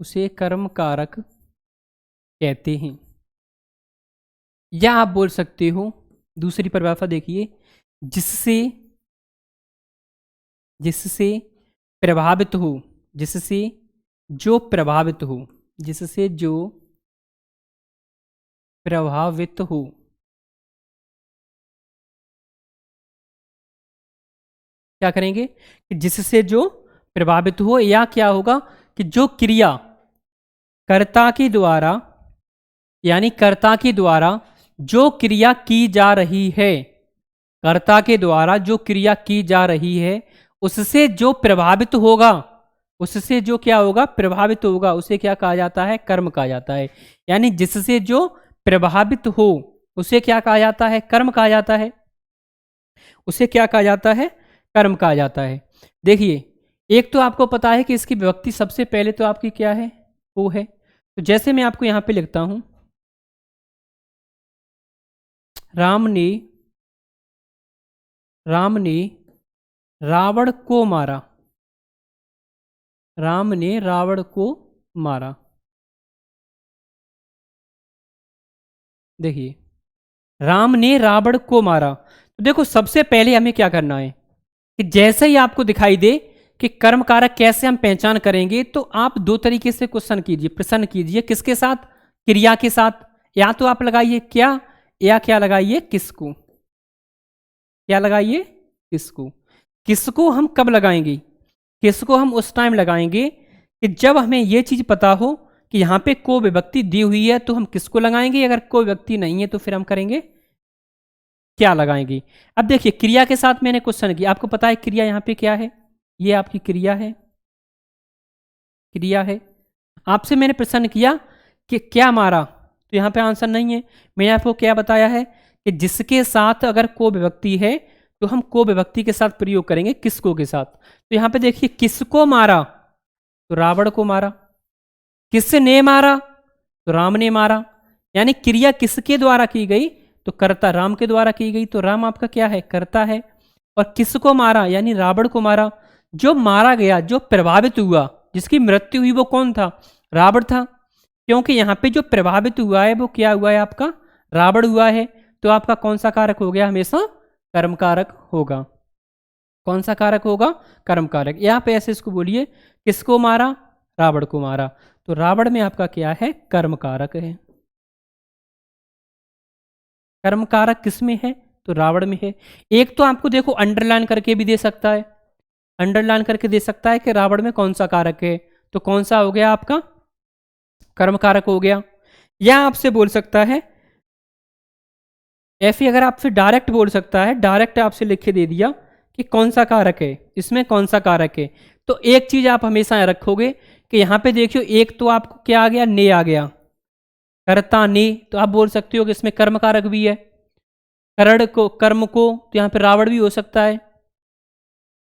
उसे कर्म कारक कहते हैं। या आप बोल सकते हो, दूसरी परिभाषा देखिए, जिससे जिससे प्रभावित हो, जिससे जो प्रभावित हो, जिससे जो प्रभावित हो। क्या करेंगे कि जिससे जो प्रभावित हो, या क्या होगा कि जो क्रिया कर्ता के द्वारा, यानी कर्ता के द्वारा जो क्रिया की जा रही है, कर्ता के द्वारा जो क्रिया की जा रही है उससे जो प्रभावित होगा, उससे जो क्या होगा, प्रभावित होगा, उसे क्या कहा जाता है, कर्म कहा जाता है। यानी जिससे जो प्रभावित हो उसे क्या कहा जाता है, कर्म कहा जाता है। उसे क्या कहा जाता है, कर्म कहा जाता है। देखिए, एक तो आपको पता है कि इसकी विभक्ति सबसे पहले तो आपकी क्या है, वो है। तो जैसे मैं आपको यहां पे लिखता हूं, राम ने राम ने रावण को मारा। राम ने रावण को मारा। देखिए, राम ने रावण को मारा। तो देखो, सबसे पहले हमें क्या करना है कि जैसे ही आपको दिखाई दे कि कर्म कारक कैसे हम पहचान करेंगे, तो आप दो तरीके से क्वेश्चन कीजिए, प्रश्न कीजिए। किसके साथ, क्रिया के साथ। या तो आप लगाइए क्या, या क्या लगाइए किसको। क्या लगाइए, किसको। किसको हम कब लगाएंगे, किसको हम उस टाइम लगाएंगे कि जब हमें यह चीज पता हो कि यहां पे को विभक्ति दी हुई है, तो हम किसको लगाएंगे। अगर कोई विभक्ति नहीं है तो फिर हम करेंगे क्या लगाएंगे। अब देखिए, क्रिया के साथ मैंने क्वेश्चन किया, आपको पता है क्रिया यहां पे क्या है, ये आपकी क्रिया है, क्रिया है। आपसे मैंने प्रश्न किया कि क्या मारा, तो यहां पे आंसर नहीं है। मैंने आपको क्या बताया है कि जिसके साथ अगर को विभक्ति है तो हम को विभक्ति के साथ प्रयोग करेंगे किसको के साथ। तो यहां पे देखिए, किसको मारा, तो रावण को मारा। किसने मारा, तो राम ने मारा। यानी क्रिया किसके द्वारा की गई, तो कर्ता राम के द्वारा की गई। तो राम आपका क्या है, कर्ता है। और किसको मारा, यानी रावण को मारा। जो मारा गया, जो प्रभावित हुआ, जिसकी मृत्यु हुई, वो कौन था, रावण था। क्योंकि यहां पे जो प्रभावित हुआ है वो क्या हुआ है, आपका रावण हुआ है। तो आपका कौन सा कारक हो गया, हमेशा कर्म कारक होगा। कौन सा कारक होगा, कर्म कारक। यहां पे ऐसे इसको बोलिए, किसको मारा, रावण को मारा। तो रावण में आपका क्या है, कर्म कारक है। कर्म कारक किस में है, तो रावण में है। एक तो आपको देखो अंडरलाइन करके भी दे सकता है, अंडरलाइन करके दे सकता है कि रावण में कौन सा कारक है। तो कौन सा हो गया आपका, कर्म कारक हो गया। या आपसे बोल सकता है, ऐसे अगर आपसे डायरेक्ट बोल सकता है, डायरेक्ट आपसे लिख के दे दिया कि कौन सा कारक है, इसमें कौन सा कारक है। तो एक चीज आप हमेशा रखोगे कि यहां पे देखियो, एक तो आपको क्या आ गया, ने आ गया, कर्ता ने। तो आप बोल सकते हो कि इसमें कर्म कारक भी है, करण को, कर्म को, तो यहां पे रावण भी हो सकता है।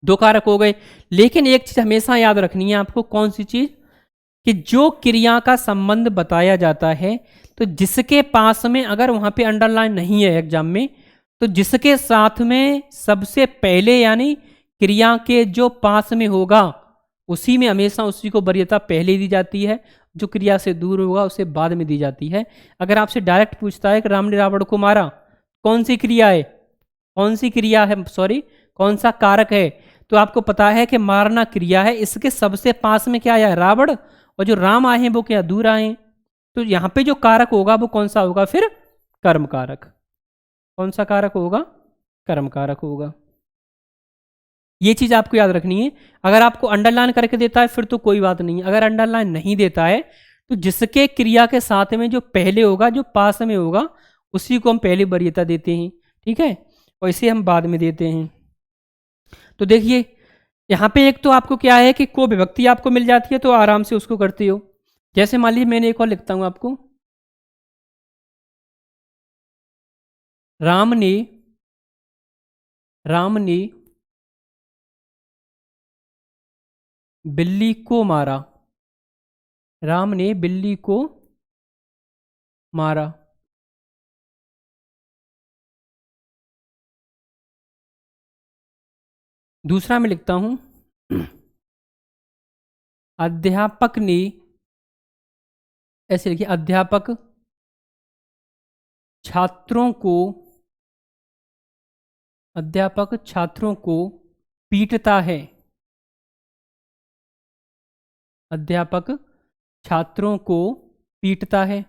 दो कारक हो गए। लेकिन एक चीज हमेशा याद रखनी है आपको, कौन सी चीज, कि जो क्रिया का संबंध बताया जाता है, तो जिसके पास में अगर वहां पे अंडरलाइन नहीं है एग्जाम में, तो जिसके साथ में सबसे पहले, यानी क्रिया के जो पास में होगा, उसी में हमेशा उसी को वरीयता पहले दी जाती है। जो क्रिया से दूर होगा उसे बाद में दी जाती है। अगर आपसे डायरेक्ट पूछता है कि राम ने रावण को मारा, कौन सी क्रिया है, कौन सी क्रिया है, सॉरी, कौन सा कारक है, तो आपको पता है कि मारना क्रिया है, इसके सबसे पास में क्या आया है, रावण। और जो राम आए हैं वो क्या दूर आए हैं। तो यहां पे जो कारक होगा वो कौन सा होगा, फिर कर्म कारक। कौन सा कारक होगा, कर्म कारक होगा। ये चीज आपको याद रखनी है। अगर आपको अंडरलाइन करके देता है फिर तो कोई बात नहीं, अगर अंडरलाइन नहीं देता है तो जिसके क्रिया के साथ में जो पहले होगा, जो पास में होगा, उसी को हम पहले वरीयता देते हैं, ठीक है, और इसे हम बाद में देते हैं। तो देखिए, यहाँ पे एक तो आपको क्या है कि को विभक्ति आपको मिल जाती है, तो आराम से उसको करते हो। जैसे मान लीजिए, मैंने एक और लिखता हूं आपको, राम ने राम ने बिल्ली को मारा। राम ने बिल्ली को मारा। दूसरा मैं लिखता हूं, अध्यापक ने, ऐसे लिखिए, अध्यापक छात्रों को, अध्यापक छात्रों को पीटता है। अध्यापक छात्रों को पीटता है।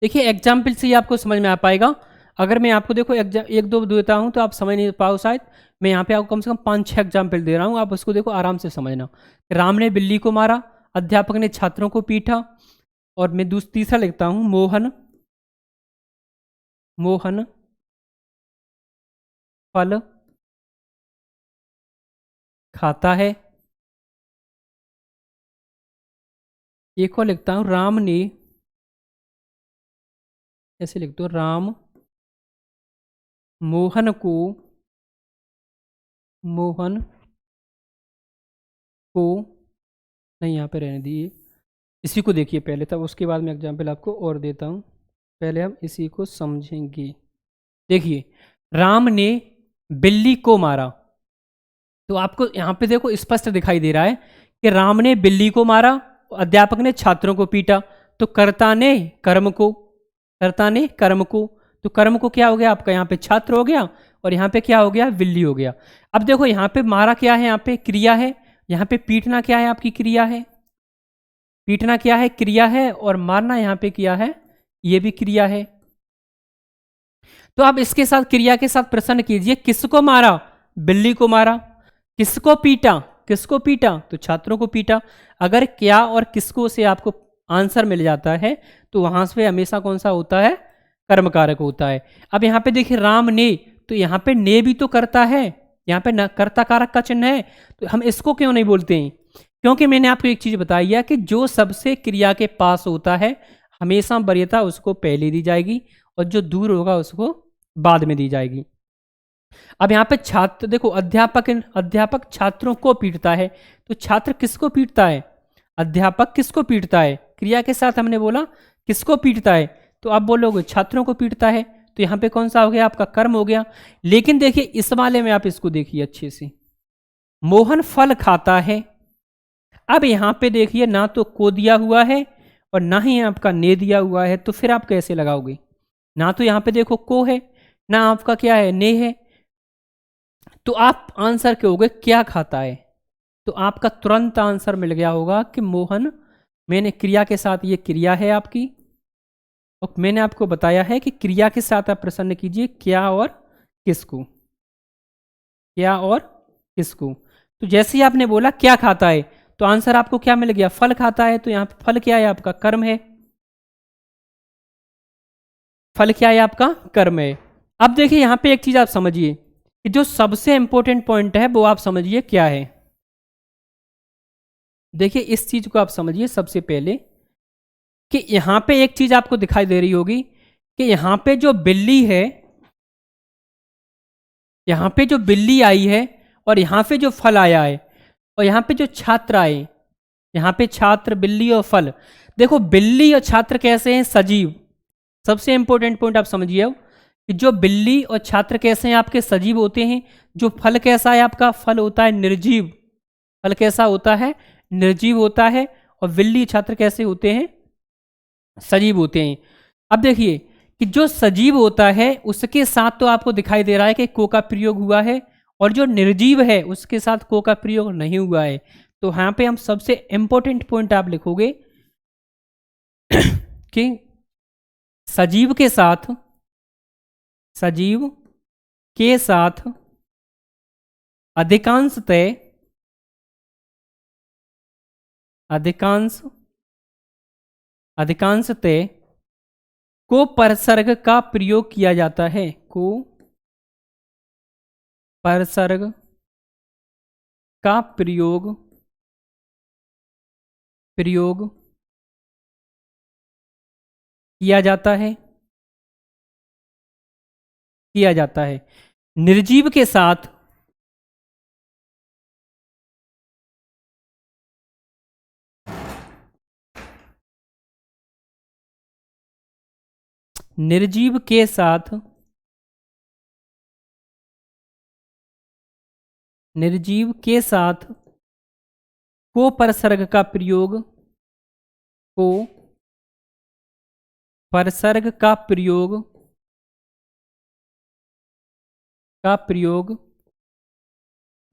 देखिए एग्जाम्पल से ही आपको समझ में आ पाएगा। अगर मैं आपको देखो एक दो देता हूं तो आप समझ नहीं पाओ शायद। मैं यहाँ पे आपको कम से कम 5-6 एग्जाम्पल दे रहा हूँ, आप उसको देखो आराम से समझना। राम ने बिल्ली को मारा, अध्यापक ने छात्रों को पीटा, और मैं तीसरा लिखता हूँ, मोहन, मोहन फल खाता है। एक और लिखता हूँ, राम ने, ऐसे लिख दो, राम मोहन को, मोहन को, नहीं यहाँ पे रहने दीजिए, इसी को देखिए पहले, तब उसके बाद मैं एग्जाम्पल आपको और देता हूँ। पहले हम इसी को समझेंगे। देखिए, राम ने बिल्ली को मारा, तो आपको यहाँ पे देखो स्पष्ट दिखाई दे रहा है कि राम ने बिल्ली को मारा, अध्यापक ने छात्रों को पीटा। तो कर्ता ने कर्म को, कर्ता ने कर्म को, तो कर्म को क्या हो गया आपका, यहाँ पे छात्र हो गया, और यहाँ पे क्या हो गया, बिल्ली हो गया। अब देखो यहाँ पे मारा क्या है, यहाँ पे क्रिया है, यहाँ पे पीटना क्या है, आपकी क्रिया है। पीटना क्या है, क्रिया है, और मारना यहाँ पे किया है, ये भी क्रिया है। तो आप इसके साथ, क्रिया के साथ प्रश्न कीजिए, किसको मारा, बिल्ली को मारा। किसको पीटा, किसको पीटा, तो छात्रों को पीटा। अगर क्या और किसको से आपको आंसर मिल जाता है तो वहां से हमेशा कौन सा होता है, कर्मकारक होता है। अब यहाँ पे देखिए राम ने, तो यहाँ पे ने भी तो करता है, यहाँ पे न कर्ता कारक का चिन्ह है, तो हम इसको क्यों नहीं बोलते हैं, क्योंकि मैंने आपको एक चीज बताई है कि जो सबसे क्रिया के पास होता है हमेशा वरीयता उसको पहले दी जाएगी, और जो दूर होगा उसको बाद में दी जाएगी। अब यहाँ पे छात्र देखो, अध्यापक, अध्यापक छात्रों को पीटता है, तो छात्र किसको पीटता है, अध्यापक किसको पीटता है, क्रिया के साथ हमने बोला किसको पीटता है, तो आप बोलोगे छात्रों को पीटता है, तो यहाँ पे कौन सा हो गया, आपका कर्म हो गया। लेकिन देखिए इस वाले में आप इसको देखिए अच्छे से, मोहन फल खाता है। अब यहाँ पे देखिए ना तो को दिया हुआ है और ना ही आपका ने दिया हुआ है, तो फिर आप कैसे लगाओगे, ना तो यहाँ पे देखो को है, ना आपका क्या है, ने है, तो आप आंसर कहोगे क्या खाता है, तो आपका तुरंत आंसर मिल गया होगा कि मोहन, मैंने क्रिया के साथ, ये क्रिया है आपकी, और मैंने आपको बताया है कि क्रिया के साथ आप प्रश्न कीजिए क्या और किसको, क्या और किसको। तो जैसे ही आपने बोला क्या खाता है, तो आंसर आपको क्या मिल गया, फल खाता है, तो यहाँ पे फल क्या है, आपका कर्म है। फल क्या है, आपका कर्म है। अब देखिए यहाँ पे एक चीज आप समझिए कि जो सबसे इंपॉर्टेंट पॉइंट है वो आप समझिए क्या है। देखिए इस चीज को आप समझिए सबसे पहले, कि यहां पे एक चीज आपको दिखाई दे रही होगी कि यहां पे जो बिल्ली है, यहां पे जो बिल्ली आई है, और यहां पे जो फल आया है, और यहां पे जो छात्र आए, यहां पे छात्र, बिल्ली और फल। देखो बिल्ली और छात्र कैसे हैं, सजीव। सबसे इंपॉर्टेंट पॉइंट आप समझिए अब, कि जो बिल्ली और छात्र कैसे हैं, आपके सजीव होते हैं। जो फल कैसा है, आपका फल होता है निर्जीव। फल कैसा होता है, निर्जीव होता है। और बिल्ली छात्र कैसे होते हैं, सजीव होते हैं। अब देखिए कि जो सजीव होता है उसके साथ तो आपको दिखाई दे रहा है कि को का प्रयोग हुआ है, और जो निर्जीव है उसके साथ को का प्रयोग नहीं हुआ है। तो यहाँ पे हम सबसे इंपॉर्टेंट पॉइंट आप लिखोगे कि सजीव के साथ, सजीव के साथ अधिकांशतः, अधिकांश, अधिकांशतः को परसर्ग का प्रयोग किया जाता है, को परसर्ग का प्रयोग, प्रयोग किया जाता है, किया जाता है। निर्जीव के साथ, निर्जीव के साथ कोपरसर्ग का प्रयोग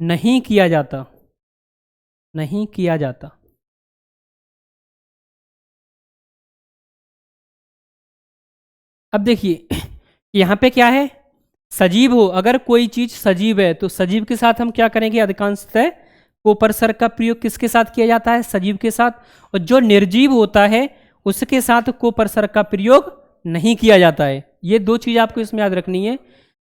नहीं किया जाता। अब देखिए यहाँ पे क्या है, सजीव हो, अगर कोई चीज सजीव है तो सजीव के साथ हम क्या करेंगे, अधिकांशतः कोपरसर्ग का प्रयोग किसके साथ किया जाता है, सजीव के साथ। और जो निर्जीव होता है उसके साथ कोपरसर्ग का प्रयोग नहीं किया जाता है। ये दो चीज आपको इसमें याद रखनी है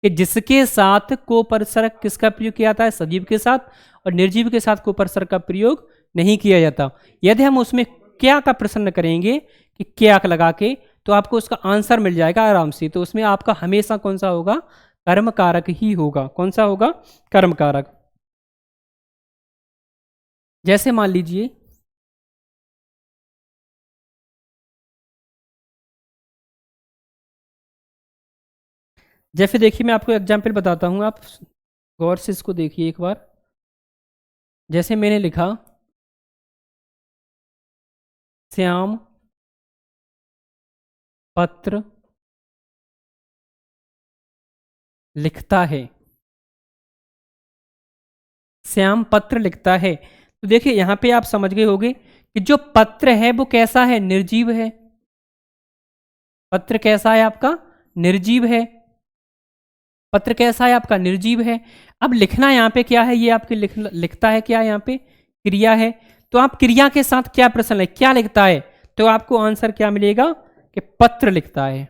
कि जिसके साथ कोपरसर्ग किसका प्रयोग किया जाता है, सजीव के साथ, और निर्जीव के साथ कोपरसर्ग का प्रयोग नहीं किया जाता। यदि हम उसमें क्या का प्रश्न करेंगे कि क्या लगा के, तो आपको उसका आंसर मिल जाएगा आराम से। तो उसमें आपका हमेशा कौन सा होगा, कर्म कारक ही होगा। कौन सा होगा, कर्म कारक। जैसे मान लीजिए जैसे देखिए मैं आपको एग्जाम्पल बताता हूं, आप गौर से इसको देखिए एक बार। जैसे मैंने लिखा श्याम पत्र लिखता है, श्याम पत्र लिखता है। तो देखिए यहां पे आप समझ गए होंगे कि जो पत्र है वो कैसा है, निर्जीव है। पत्र कैसा है आपका, निर्जीव है। पत्र कैसा है आपका, निर्जीव है। अब लिखना यहाँ पे क्या है, ये आपके लिखता है क्या, यहाँ पे क्रिया है। तो आप क्रिया के साथ क्या प्रश्न है, क्या लिखता है, तो आपको आंसर क्या मिलेगा कि पत्र लिखता है।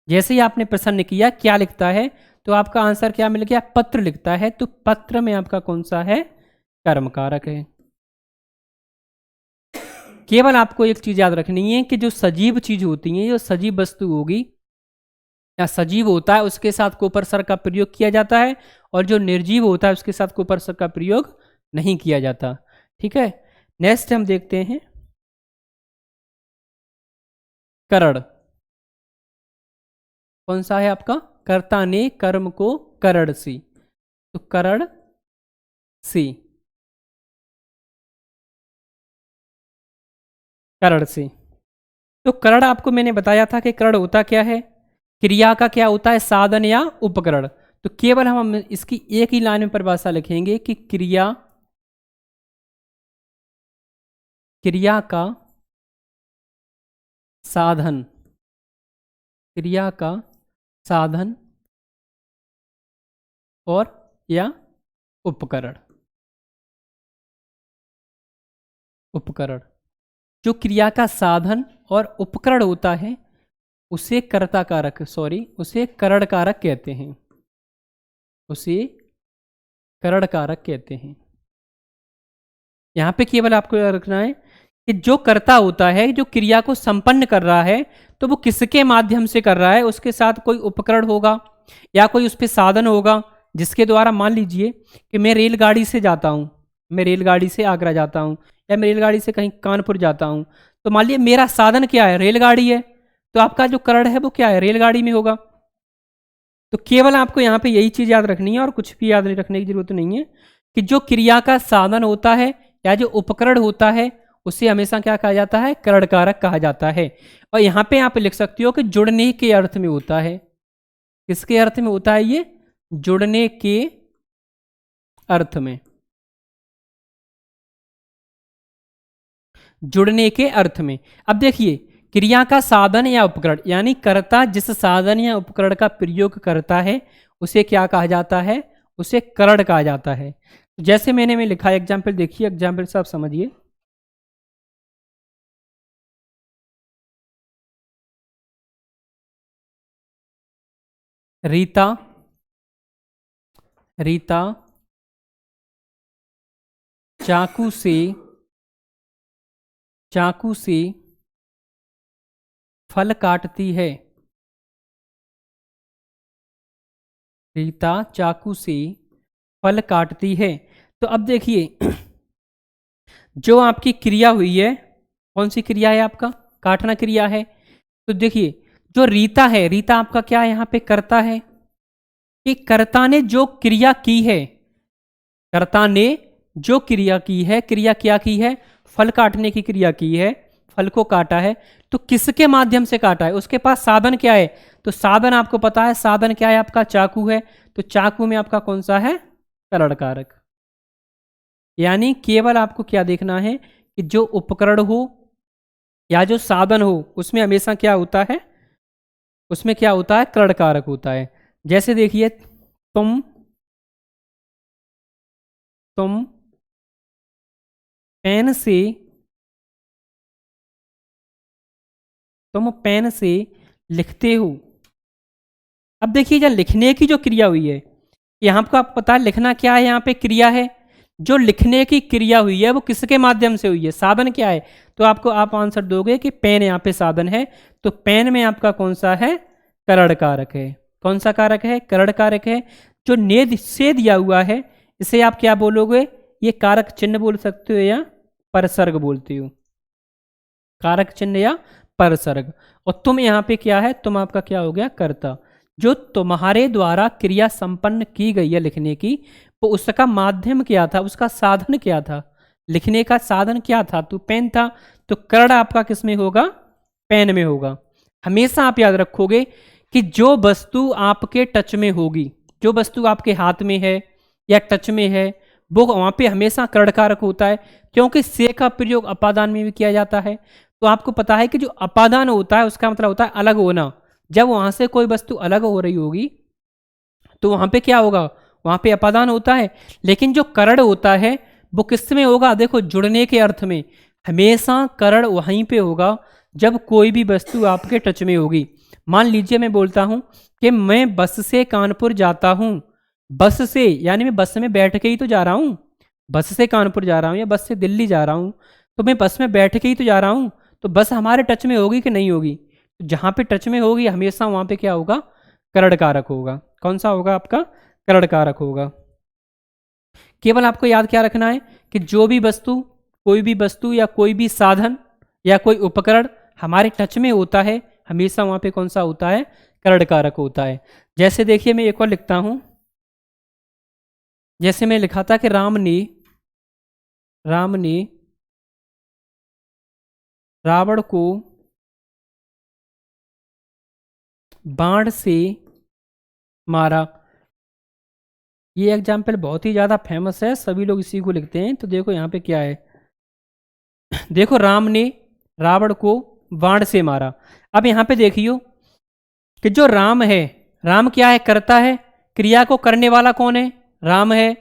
जैसे ही आपने प्रश्न किया क्या लिखता है, तो आपका आंसर क्या मिल गया, पत्र लिखता है। तो पत्र में आपका कौन सा है, कर्म कारक है। केवल आपको एक चीज याद रखनी है कि जो सजीव चीज होती है, जो सजीव वस्तु होगी या सजीव होता है, उसके साथ कोपरसर्ग का प्रयोग किया जाता है, और जो निर्जीव होता है उसके साथ कोपरसर्ग का प्रयोग नहीं किया जाता। ठीक है, नेक्स्ट हम देखते हैं करण। कौन सा है आपका, कर्ता ने कर्म को करण सी, तो करण सी, करण से। तो करण आपको मैंने बताया था कि करण होता क्या है, क्रिया का क्या होता है, साधन या उपकरण। तो केवल हम इसकी एक ही लाइन में परिभाषा लिखेंगे कि क्रिया का साधन, क्रिया का साधन और या उपकरण। जो क्रिया का साधन और उपकरण होता है उसे कर्ता कारक, उसे करण कारक कहते हैं, उसे करण कारक कहते हैं। यहां पे केवल आपको याद रखना है कि जो कर्ता होता है, जो क्रिया को संपन्न कर रहा है, तो वो किसके माध्यम से कर रहा है, उसके साथ कोई उपकरण होगा या कोई उस पर साधन होगा, जिसके द्वारा मान लीजिए कि मैं रेलगाड़ी से जाता हूँ, मैं रेलगाड़ी से आगरा जाता हूँ, या मैं रेलगाड़ी से कहीं कानपुर जाता हूँ। तो मान लीजिए मेरा साधन क्या है, रेलगाड़ी है, तो आपका जो करण है वो क्या है, रेलगाड़ी में होगा। तो केवल आपको यहाँ पे यही चीज़ याद रखनी है, और कुछ भी याद रखने की जरूरत नहीं है, कि जो क्रिया का साधन होता है या जो उपकरण होता है उसे हमेशा क्या कहा जाता है, करण कारक कहा जाता है। और यहाँ पे आप लिख सकते हो कि जुड़ने के अर्थ में होता है। किसके अर्थ में होता है ये, जुड़ने के अर्थ में, जुड़ने के अर्थ में। अब देखिए क्रिया का साधन या उपकरण, यानी कर्ता जिस साधन या उपकरण का प्रयोग करता है उसे क्या कहा जाता है, उसे करण कहा जाता है। जैसे मैंने लिखा एग्जाम्पल, देखिए एग्जाम्पल से आप समझिए। रीता चाकू से फल काटती है। रीता चाकू से फल काटती है। तो अब देखिए जो आपकी क्रिया हुई है, कौन सी क्रिया है आपका, काटना क्रिया है। तो देखिए जो रीता है, रीता आपका क्या यहाँ पे कर्ता है कि कर्ता ने जो क्रिया की है, कर्ता ने जो क्रिया की है, क्रिया क्या की है, फल काटने की क्रिया की है, फल को काटा है, तो किसके माध्यम से काटा है, उसके पास साधन क्या है, तो साधन आपको पता है, साधन क्या है आपका, चाकू है, तो चाकू में आपका कौन सा है, करण कारक। यानी केवल आपको क्या देखना है कि जो उपकरण हो या जो साधन हो उसमें हमेशा क्या होता है, उसमें क्या होता है, करण कारक होता है। जैसे देखिए तुम पेन से तुम पेन से लिखते हो। अब देखिए जब लिखने की जो क्रिया हुई है, यहाँ आपको आप पता है लिखना क्या है, यहाँ पे क्रिया है, जो लिखने की क्रिया हुई है वो किसके माध्यम से हुई है, साधन क्या है, तो आपको आप आंसर दोगे कि पेन यहाँ पे साधन है, तो पेन में आपका कौन सा है, करण कारक है। कौन सा कारक है, करण कारक है। जो नेद से दिया हुआ है इसे आप क्या बोलोगे, ये कारक चिन्ह बोल सकते हो या परसर्ग बोलते हो, कारक चिन्ह या परसर्ग। और तुम यहाँ पे क्या है, तुम आपका क्या हो गया, कर्ता। जो तुम्हारे द्वारा क्रिया संपन्न की गई है लिखने की, तो उसका माध्यम क्या था, उसका साधन क्या था, लिखने का साधन क्या था, तो पेन था, तो कर्ण आपका किस में होगा, पेन में होगा। हमेशा आप याद रखोगे कि जो वस्तु आपके टच में होगी, जो वस्तु आपके हाथ में है या टच में है, वो वहाँ पे हमेशा कर्ण कारक होता है, क्योंकि से का प्रयोग अपादान में भी किया जाता है। तो आपको पता है कि जो अपादान होता है उसका मतलब होता है अलग होना। जब वहाँ से कोई वस्तु अलग हो रही होगी तो वहाँ पे क्या होगा, वहाँ पे अपादान होता है। लेकिन जो करण होता है वो किस में होगा, देखो जुड़ने के अर्थ में हमेशा करण वहीं पे होगा जब कोई भी वस्तु आपके टच में होगी। मान लीजिए मैं बोलता हूँ कि मैं बस से कानपुर जाता हूँ, बस से यानी मैं बस में बैठ के ही तो जा रहा हूँ, बस से कानपुर जा रहा हूँ या बस से दिल्ली जा रहा हूँ, तो मैं बस में बैठ के ही तो जा रहा हूँ, तो बस हमारे टच में होगी कि नहीं होगी, जहाँ पे टच में होगी हमेशा वहाँ पे क्या होगा, करण कारक होगा। कौन सा होगा आपका, करण कारक होगा। केवल आपको याद क्या रखना है कि जो भी वस्तु, कोई भी वस्तु या कोई भी साधन या कोई उपकरण हमारे टच में होता है हमेशा वहाँ पे कौन सा होता है, करण कारक होता है। जैसे देखिए मैं एक और लिखता हूँ, जैसे मैं लिखा था कि राम ने रावण को बाण से मारा। ये एग्जाम्पल बहुत ही ज़्यादा फेमस है, सभी लोग इसी को लिखते हैं। तो देखो यहाँ पे क्या है, देखो राम ने रावण को बाण से मारा। अब यहाँ पे देखियो कि जो राम है, राम क्या है, करता है, क्रिया को करने वाला कौन है, राम है।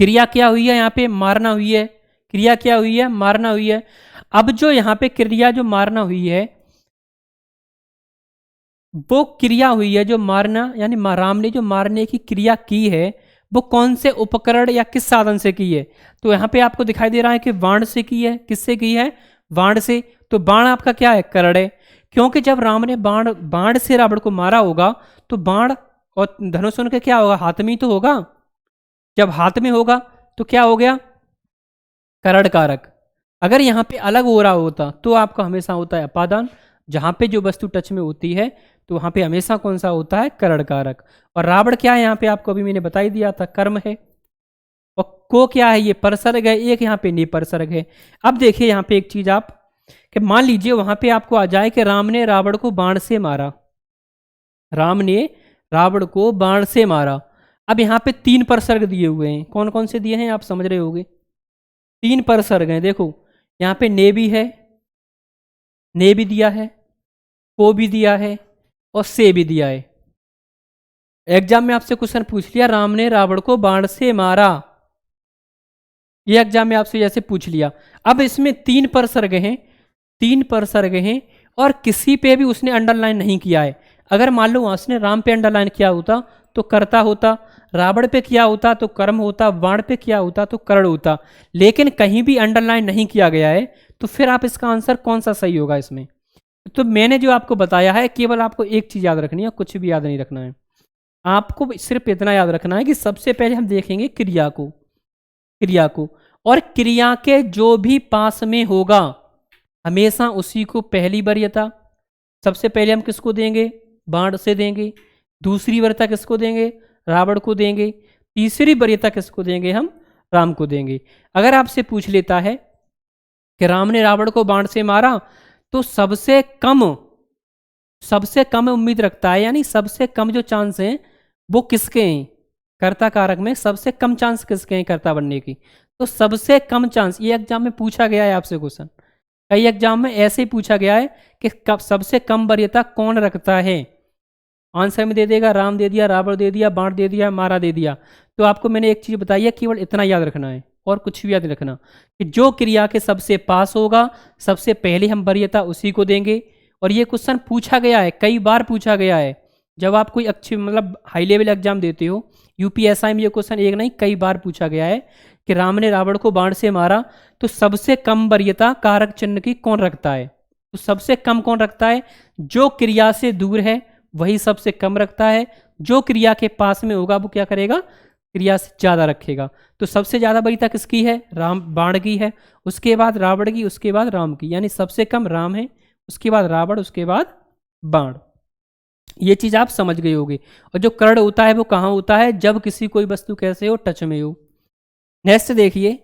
क्रिया क्या हुई है यहाँ पे, मारना हुई है, क्रिया क्या हुई है, मारना हुई है। अब जो यहाँ पे क्रिया जो मारना हुई है, वो क्रिया हुई है जो मारना, यानी राम ने जो मारने की क्रिया की है वो कौन से उपकरण या किस साधन से की है, तो यहाँ पे आपको दिखाई दे रहा है कि बाण से की है। किससे की है, बाण से। तो बाण आपका क्या है, करण है, क्योंकि जब राम ने बाण बाण से रावण को मारा होगा तो बाण और धनुष उनके क्या होगा, हाथ में ही तो होगा। जब हाथ में होगा तो क्या हो गया, करण कारक। अगर यहाँ पे अलग हो रहा होता तो आपका हमेशा होता है अपादान। जहाँ पे जो वस्तु टच में होती है तो वहाँ पे हमेशा कौन सा होता है, करण कारक। और रावण क्या है यहाँ पे, आपको अभी मैंने बता ही दिया था, कर्म है। और को क्या है, ये परसर्ग है, एक यहाँ पे निपरसर्ग है। अब देखिए यहाँ पे एक चीज आप, कि मान लीजिए वहां पे आपको आ जाए कि राम ने रावण को बाण से मारा, राम ने रावण को बाण से मारा। अब यहाँ पे 3 परसर्ग दिए हुए हैं, कौन कौन से दिए हैं आप समझ रहे होगे, 3 परसर्ग हैं। देखो यहाँ पे ने भी है, ने भी दिया है, को भी दिया है और से भी दिया है। एग्जाम में आपसे क्वेश्चन पूछ लिया, राम ने रावण को बाण से मारा, ये एग्जाम में आपसे जैसे पूछ लिया। अब इसमें 3 परसर्ग हैं, 3 परसर्ग हैं और किसी पे भी उसने अंडरलाइन नहीं किया है। अगर मान लो उसने राम पे अंडरलाइन किया होता तो कर्ता होता, रावण पे किया होता तो कर्म होता, बाण पे किया होता तो कर्ण होता। लेकिन कहीं भी अंडरलाइन नहीं किया गया है, तो फिर आप इसका आंसर कौन सा सही होगा इसमें। तो मैंने जो आपको बताया है केवल आपको एक चीज याद रखनी है, कुछ भी याद नहीं रखना है। आपको सिर्फ इतना याद रखना है कि सबसे पहले हम देखेंगे क्रिया को, क्रिया को, और क्रिया के जो भी पास में होगा हमेशा उसी को पहली वरीयता, सबसे पहले हम किसको देंगे? बाण से देंगे। दूसरी वरीयता किसको देंगे? रावण को देंगे। तीसरी वरीयता किसको देंगे? हम राम को देंगे। अगर आपसे पूछ लेता है कि राम ने रावण को बाण से मारा, तो सबसे कम उम्मीद रखता है, यानी सबसे कम जो चांस हैं वो किसके हैं? कर्ता कारक में सबसे कम चांस किसके हैं कर्ता बनने की? तो सबसे कम चांस, ये एग्जाम में पूछा गया है आपसे क्वेश्चन, कई एग्जाम में ऐसे ही पूछा गया है कि कब सबसे कम वरीयता कौन रखता है। आंसर में दे देगा राम दे दिया, रावण दे दिया, बाण दे दिया, मारा दे दिया। तो आपको मैंने एक चीज बताई है, केवल इतना याद रखना है और कुछ भी याद नहीं रखना, कि जो क्रिया के सबसे पास होगा सबसे पहले हम वरीयता उसी को देंगे। और ये क्वेश्चन पूछा गया है, कई बार पूछा गया है। जब आप कोई अच्छी मतलब हाई लेवल एग्जाम देते हो, यूपीएसआई में ये क्वेश्चन एक नहीं कई बार पूछा गया है कि राम ने रावण को बाण से मारा, तो सबसे कम वरीयता कारक चिन्ह की कौन रखता है? तो सबसे कम कौन रखता है? जो क्रिया से दूर है वही सबसे कम रखता है, जो क्रिया के पास में होगा वो क्या करेगा? क्रिया से ज्यादा रखेगा। तो सबसे ज्यादा वरीयता किसकी है? राम बाण की है, उसके बाद रावण की, उसके बाद राम की, यानी सबसे कम राम है, उसके बाद रावण, उसके बाद बाण। ये चीज आप समझ गए होगे। और जो कर्ण होता है वो कहाँ होता है? जब किसी कोई वस्तु कैसे हो? टच में हो। नेक्स्ट देखिए,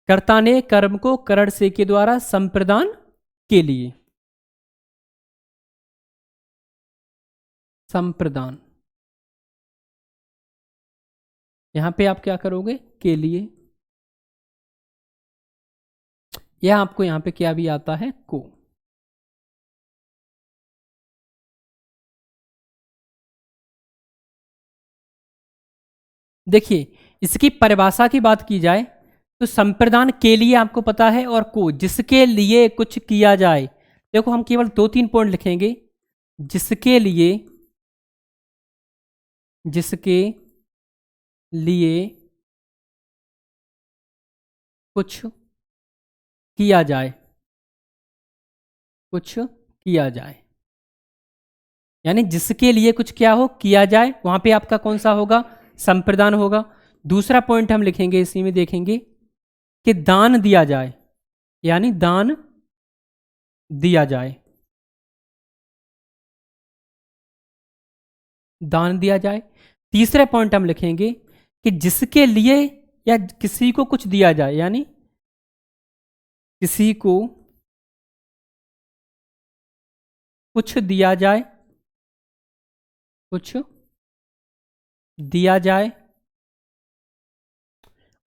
कर्ता ने कर्म को कर्ण से के द्वारा संप्रदान के लिए। संप्रदान, यहां पे आप क्या करोगे? के लिए। यह आपको यहां पे क्या भी आता है? को। देखिए, इसकी परिभाषा की बात की जाए तो संप्रदान के लिए आपको पता है, और को जिसके लिए कुछ किया जाए। देखो हम केवल 2-3 पॉइंट लिखेंगे। जिसके लिए, जिसके लिए कुछ किया जाए, कुछ किया जाए, यानी जिसके लिए कुछ क्या हो? किया जाए, वहां पे आपका कौन सा होगा? संप्रदान होगा। दूसरा पॉइंट हम लिखेंगे, इसी में देखेंगे कि दान दिया जाए, यानी दान दिया जाए, दान दिया जाए। तीसरे पॉइंट हम लिखेंगे कि जिसके लिए या किसी को कुछ दिया जाए, यानी किसी को कुछ दिया जाए, कुछ दिया जाए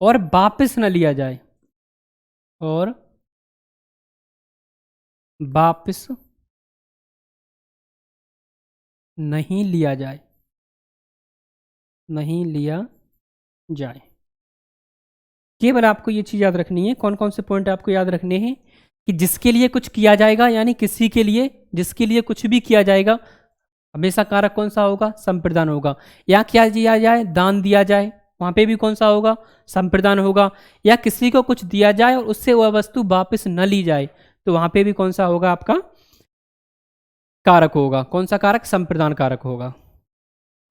और वापस न लिया जाए, और वापस नहीं लिया जाए, नहीं लिया जाए। केवल आपको ये चीज याद रखनी है। कौन कौन से पॉइंट आपको याद रखने हैं? कि जिसके लिए कुछ किया जाएगा, यानी किसी के लिए, जिसके लिए कुछ भी किया जाएगा, हमेशा कारक कौन सा होगा? संप्रदान होगा। या क्या दिया जाए? दान दिया जाए, वहां पे भी कौन सा होगा? संप्रदान होगा। या किसी को कुछ दिया जाए और उससे वह वस्तु वापस न ली जाए, तो वहां पे भी कौन सा होगा? आपका कारक होगा। कौन सा कारक? संप्रदान कारक होगा।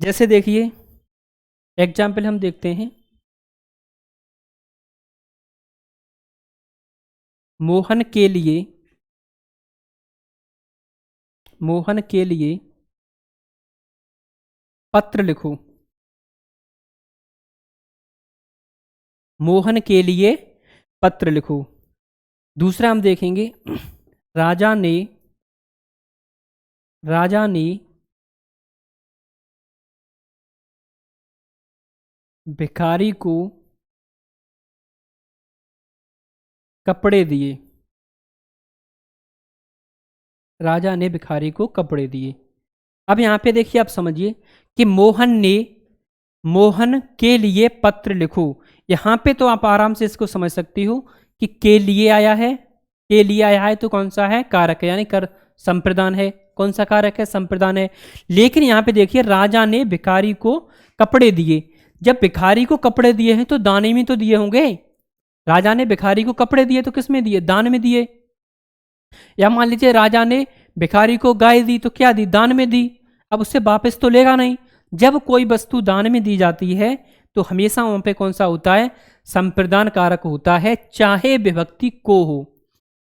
जैसे देखिए एग्जाम्पल हम देखते हैं। मोहन के लिए, मोहन के लिए पत्र लिखो। मोहन के लिए पत्र लिखो। दूसरा हम देखेंगे, राजा ने, राजा ने भिखारी को कपड़े दिए। राजा ने भिखारी को कपड़े दिए। अब यहां पे देखिए, आप समझिए कि मोहन ने, मोहन के लिए पत्र लिखो। यहां पे तो आप आराम से इसको समझ सकती हो कि के लिए आया है, के लिए आया है तो कौन सा है? कारक है, यानी कर संप्रदान है। कौन सा कारक है? संप्रदान है। लेकिन यहां पे देखिए, राजा ने भिखारी को कपड़े दिए। जब भिखारी को कपड़े दिए हैं तो दाने में तो दिए होंगे। राजा ने भिखारी को कपड़े दिए तो किस में दिए? दान में दिए। या मान लीजिए राजा ने भिखारी को गाय दी तो क्या दी? दान में दी। अब उससे वापस तो लेगा नहीं। जब कोई वस्तु दान में दी जाती है तो हमेशा वहां पे कौन सा होता है? संप्रदान कारक होता है, चाहे विभक्ति को हो।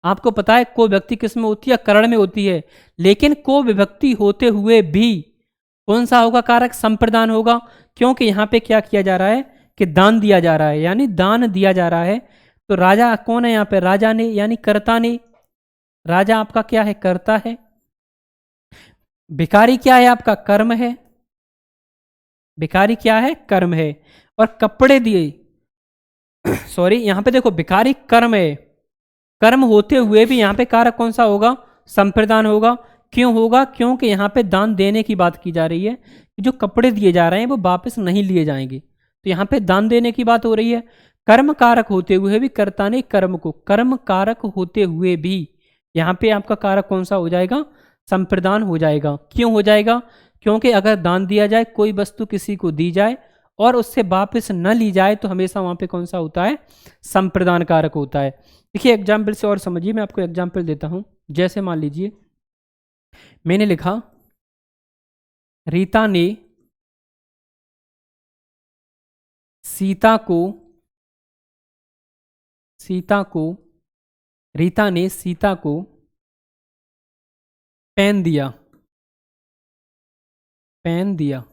आपको पता है को व्यक्ति किस में होती है, करण में होती है, लेकिन को विभक्ति होते हुए भी कौन सा होगा कारक, संप्रदान होगा, क्योंकि यहाँ पे क्या किया जा रहा है कि दान दिया जा रहा है, यानी दान दिया जा रहा है। तो राजा कौन है यहाँ पे, राजा ने यानी कर्ता ने, राजा आपका क्या है, कर्ता है। भिखारी क्या है आपका, कर्म है, भिखारी क्या है, कर्म है। और कपड़े दिए सॉरी यहाँ पे देखो भिखारी कर्म है, कर्म होते हुए भी यहाँ पे कारक कौन सा होगा, संप्रदान होगा। क्यों होगा, क्योंकि यहाँ पे दान देने की बात की जा रही है, जो कपड़े दिए जा रहे हैं वो वापस नहीं लिए जाएंगे, तो यहाँ पे दान देने की बात हो रही है। कर्म कारक होते हुए भी कर्ता ने कर्म को, कर्म कारक होते हुए भी यहाँ पे आपका कारक कौन सा हो जाएगा, संप्रदान हो जाएगा। क्यों हो जाएगा, क्योंकि अगर दान दिया जाए, कोई वस्तु किसी को दी जाए और उससे वापस न ली जाए, तो हमेशा वहाँ पे कौन सा होता है, संप्रदान कारक होता है। देखिए एग्जाम्पल से और समझिए, मैं आपको एग्जाम्पल देता हूँ। जैसे मान लीजिए मैंने लिखा रीता ने सीता को, रीता ने सीता को पेन दिया, पेन दिया।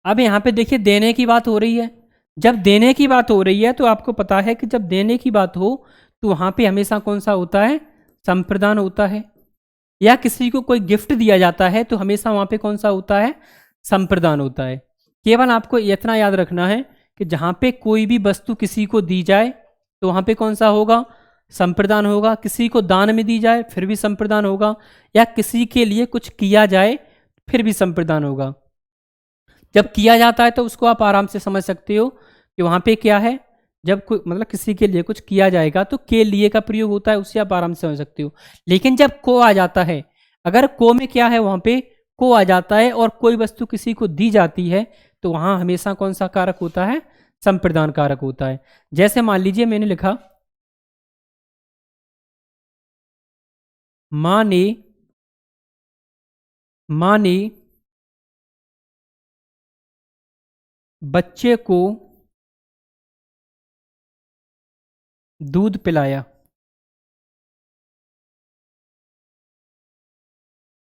अब यहाँ पे देखिए देने की बात हो रही है। जब देने की बात हो रही है तो आपको पता है कि जब देने की बात हो तो वहाँ पे हमेशा कौन सा होता है, संप्रदान होता है। या किसी को कोई गिफ्ट दिया जाता है तो हमेशा वहाँ पे कौन सा होता है, संप्रदान होता है। केवल आपको इतना याद रखना है कि जहाँ पे कोई भी वस्तु किसी को दी जाए तो वहाँ पे कौन सा होगा, संप्रदान होगा। किसी को दान में दी जाए फिर भी संप्रदान होगा, या किसी के लिए कुछ किया जाए फिर भी संप्रदान होगा। जब किया जाता है तो उसको आप आराम से समझ सकते हो कि वहाँ पे क्या है, जब कोई मतलब किसी के लिए कुछ किया जाएगा तो के लिए का प्रयोग होता है, उससे आप आराम से समझ सकते हो। लेकिन जब को आ जाता है, अगर को में क्या है, वहाँ पे को आ जाता है और कोई वस्तु किसी को दी जाती है तो वहाँ हमेशा कौन सा कारक होता है, संप्रदान कारक होता है। जैसे मान लीजिए मैंने लिखा माँ ने, माँ ने बच्चे को दूध पिलाया।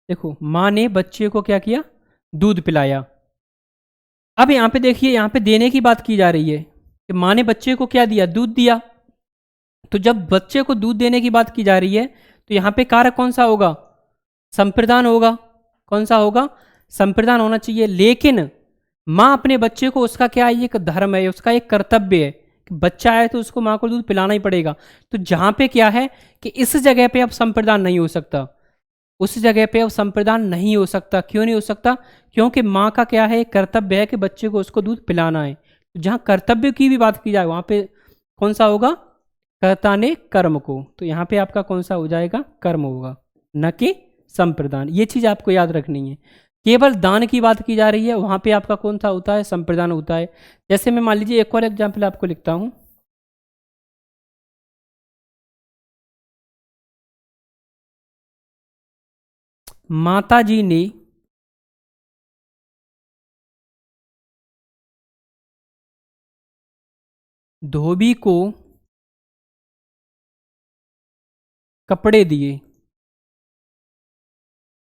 देखो माँ ने बच्चे को क्या किया, दूध पिलाया। अब यहाँ पे देखिए, यहाँ पे देने की बात की जा रही है कि माँ ने बच्चे को क्या दिया, दूध दिया। तो जब बच्चे को दूध देने की बात की जा रही है तो यहाँ पे कारक कौन सा होगा, संप्रदान होगा। कौन सा होगा, संप्रदान होना चाहिए। लेकिन माँ अपने बच्चे को, उसका क्या है, एक धर्म है, उसका एक कर्तव्य है कि बच्चा है तो उसको माँ को दूध पिलाना ही पड़ेगा। तो जहाँ पे क्या है कि इस जगह पे अब संप्रदान नहीं हो सकता, उस जगह पे अब संप्रदान नहीं हो सकता। क्यों नहीं हो सकता, क्योंकि माँ का क्या है, एक कर्तव्य है कि बच्चे को उसको दूध पिलाना है। तो जहाँ कर्तव्य की भी बात की जाए वहाँ पे कौन सा होगा, कर्ता ने कर्म को। तो यहाँ पे आपका कौन सा हो जाएगा, कर्म होगा, न कि संप्रदान। ये चीज़ आपको याद रखनी है। केवल दान की बात की जा रही है, वहाँ पे आपका कौन सा होता है, संप्रदान होता है। जैसे मैं मान लीजिए एक और एग्जाम्पल आपको लिखता हूँ। माता जी ने धोबी को कपड़े दिए।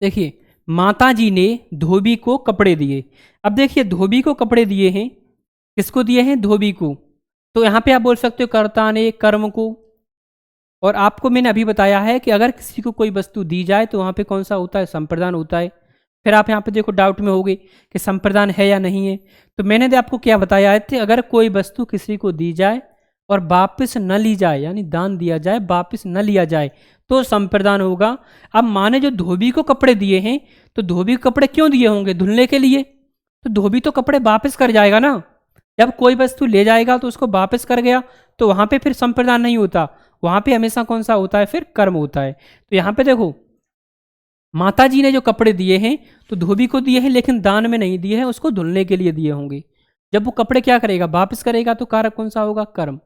देखिए माता जी ने धोबी को कपड़े दिए। अब देखिए धोबी को कपड़े दिए हैं, किसको दिए हैं, धोबी को। तो यहाँ पे आप बोल सकते हो कर्ता ने कर्म को। और आपको मैंने अभी बताया है कि अगर किसी को कोई वस्तु दी जाए तो वहाँ पे कौन सा होता है, संप्रदान होता है। फिर आप यहाँ पे देखो डाउट में होगे कि संप्रदान है या नहीं है। तो मैंने तो आपको क्या बताया है कि अगर कोई वस्तु किसी को दी जाए और वापस न ली जाए, यानी दान दिया जाए वापस न लिया जाए, तो संप्रदान होगा। अब माने जो धोबी को कपड़े दिए हैं, तो धोबी को कपड़े क्यों दिए होंगे, धुलने के लिए। तो धोबी तो कपड़े वापस कर जाएगा ना। जब कोई वस्तु ले जाएगा तो उसको वापस कर गया, तो वहाँ पे फिर संप्रदान नहीं होता, वहाँ पे हमेशा कौन सा होता है, फिर कर्म होता है। तो यहाँ पे देखो माता जी ने जो कपड़े दिए हैं तो धोबी को दिए हैं, लेकिन दान में नहीं दिए हैं, उसको धुलने के लिए दिए होंगे। जब वो कपड़े क्या करेगा, वापस करेगा, तो कारक कौन सा होगा, कर्म।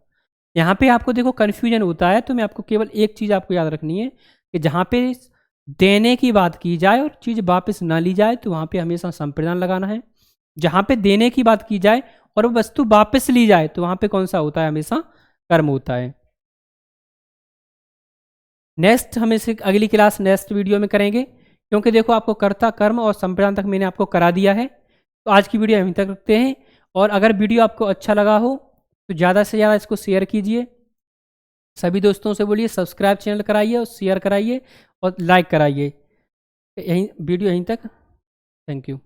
यहाँ पे आपको देखो कन्फ्यूजन होता है, तो मैं आपको केवल एक चीज़ आपको याद रखनी है कि जहाँ पे देने की बात की जाए और चीज़ वापस ना ली जाए तो वहाँ पे हमेशा संप्रदान लगाना है। जहाँ पे देने की बात की जाए और वो वस्तु वापस ली जाए तो वहाँ पे कौन सा होता है, हमेशा कर्म होता है। नेक्स्ट हम इसे अगली क्लास नेक्स्ट वीडियो में करेंगे, क्योंकि देखो आपको कर्ता कर्म और संप्रदान तक मैंने आपको करा दिया है। तो आज की वीडियो यहीं तक रखते हैं, और अगर वीडियो आपको अच्छा लगा हो तो ज़्यादा से ज़्यादा इसको शेयर कीजिए, सभी दोस्तों से बोलिए सब्सक्राइब चैनल कराइए और शेयर कराइए और लाइक कराइए। यहीं वीडियो यहीं तक। Thank you.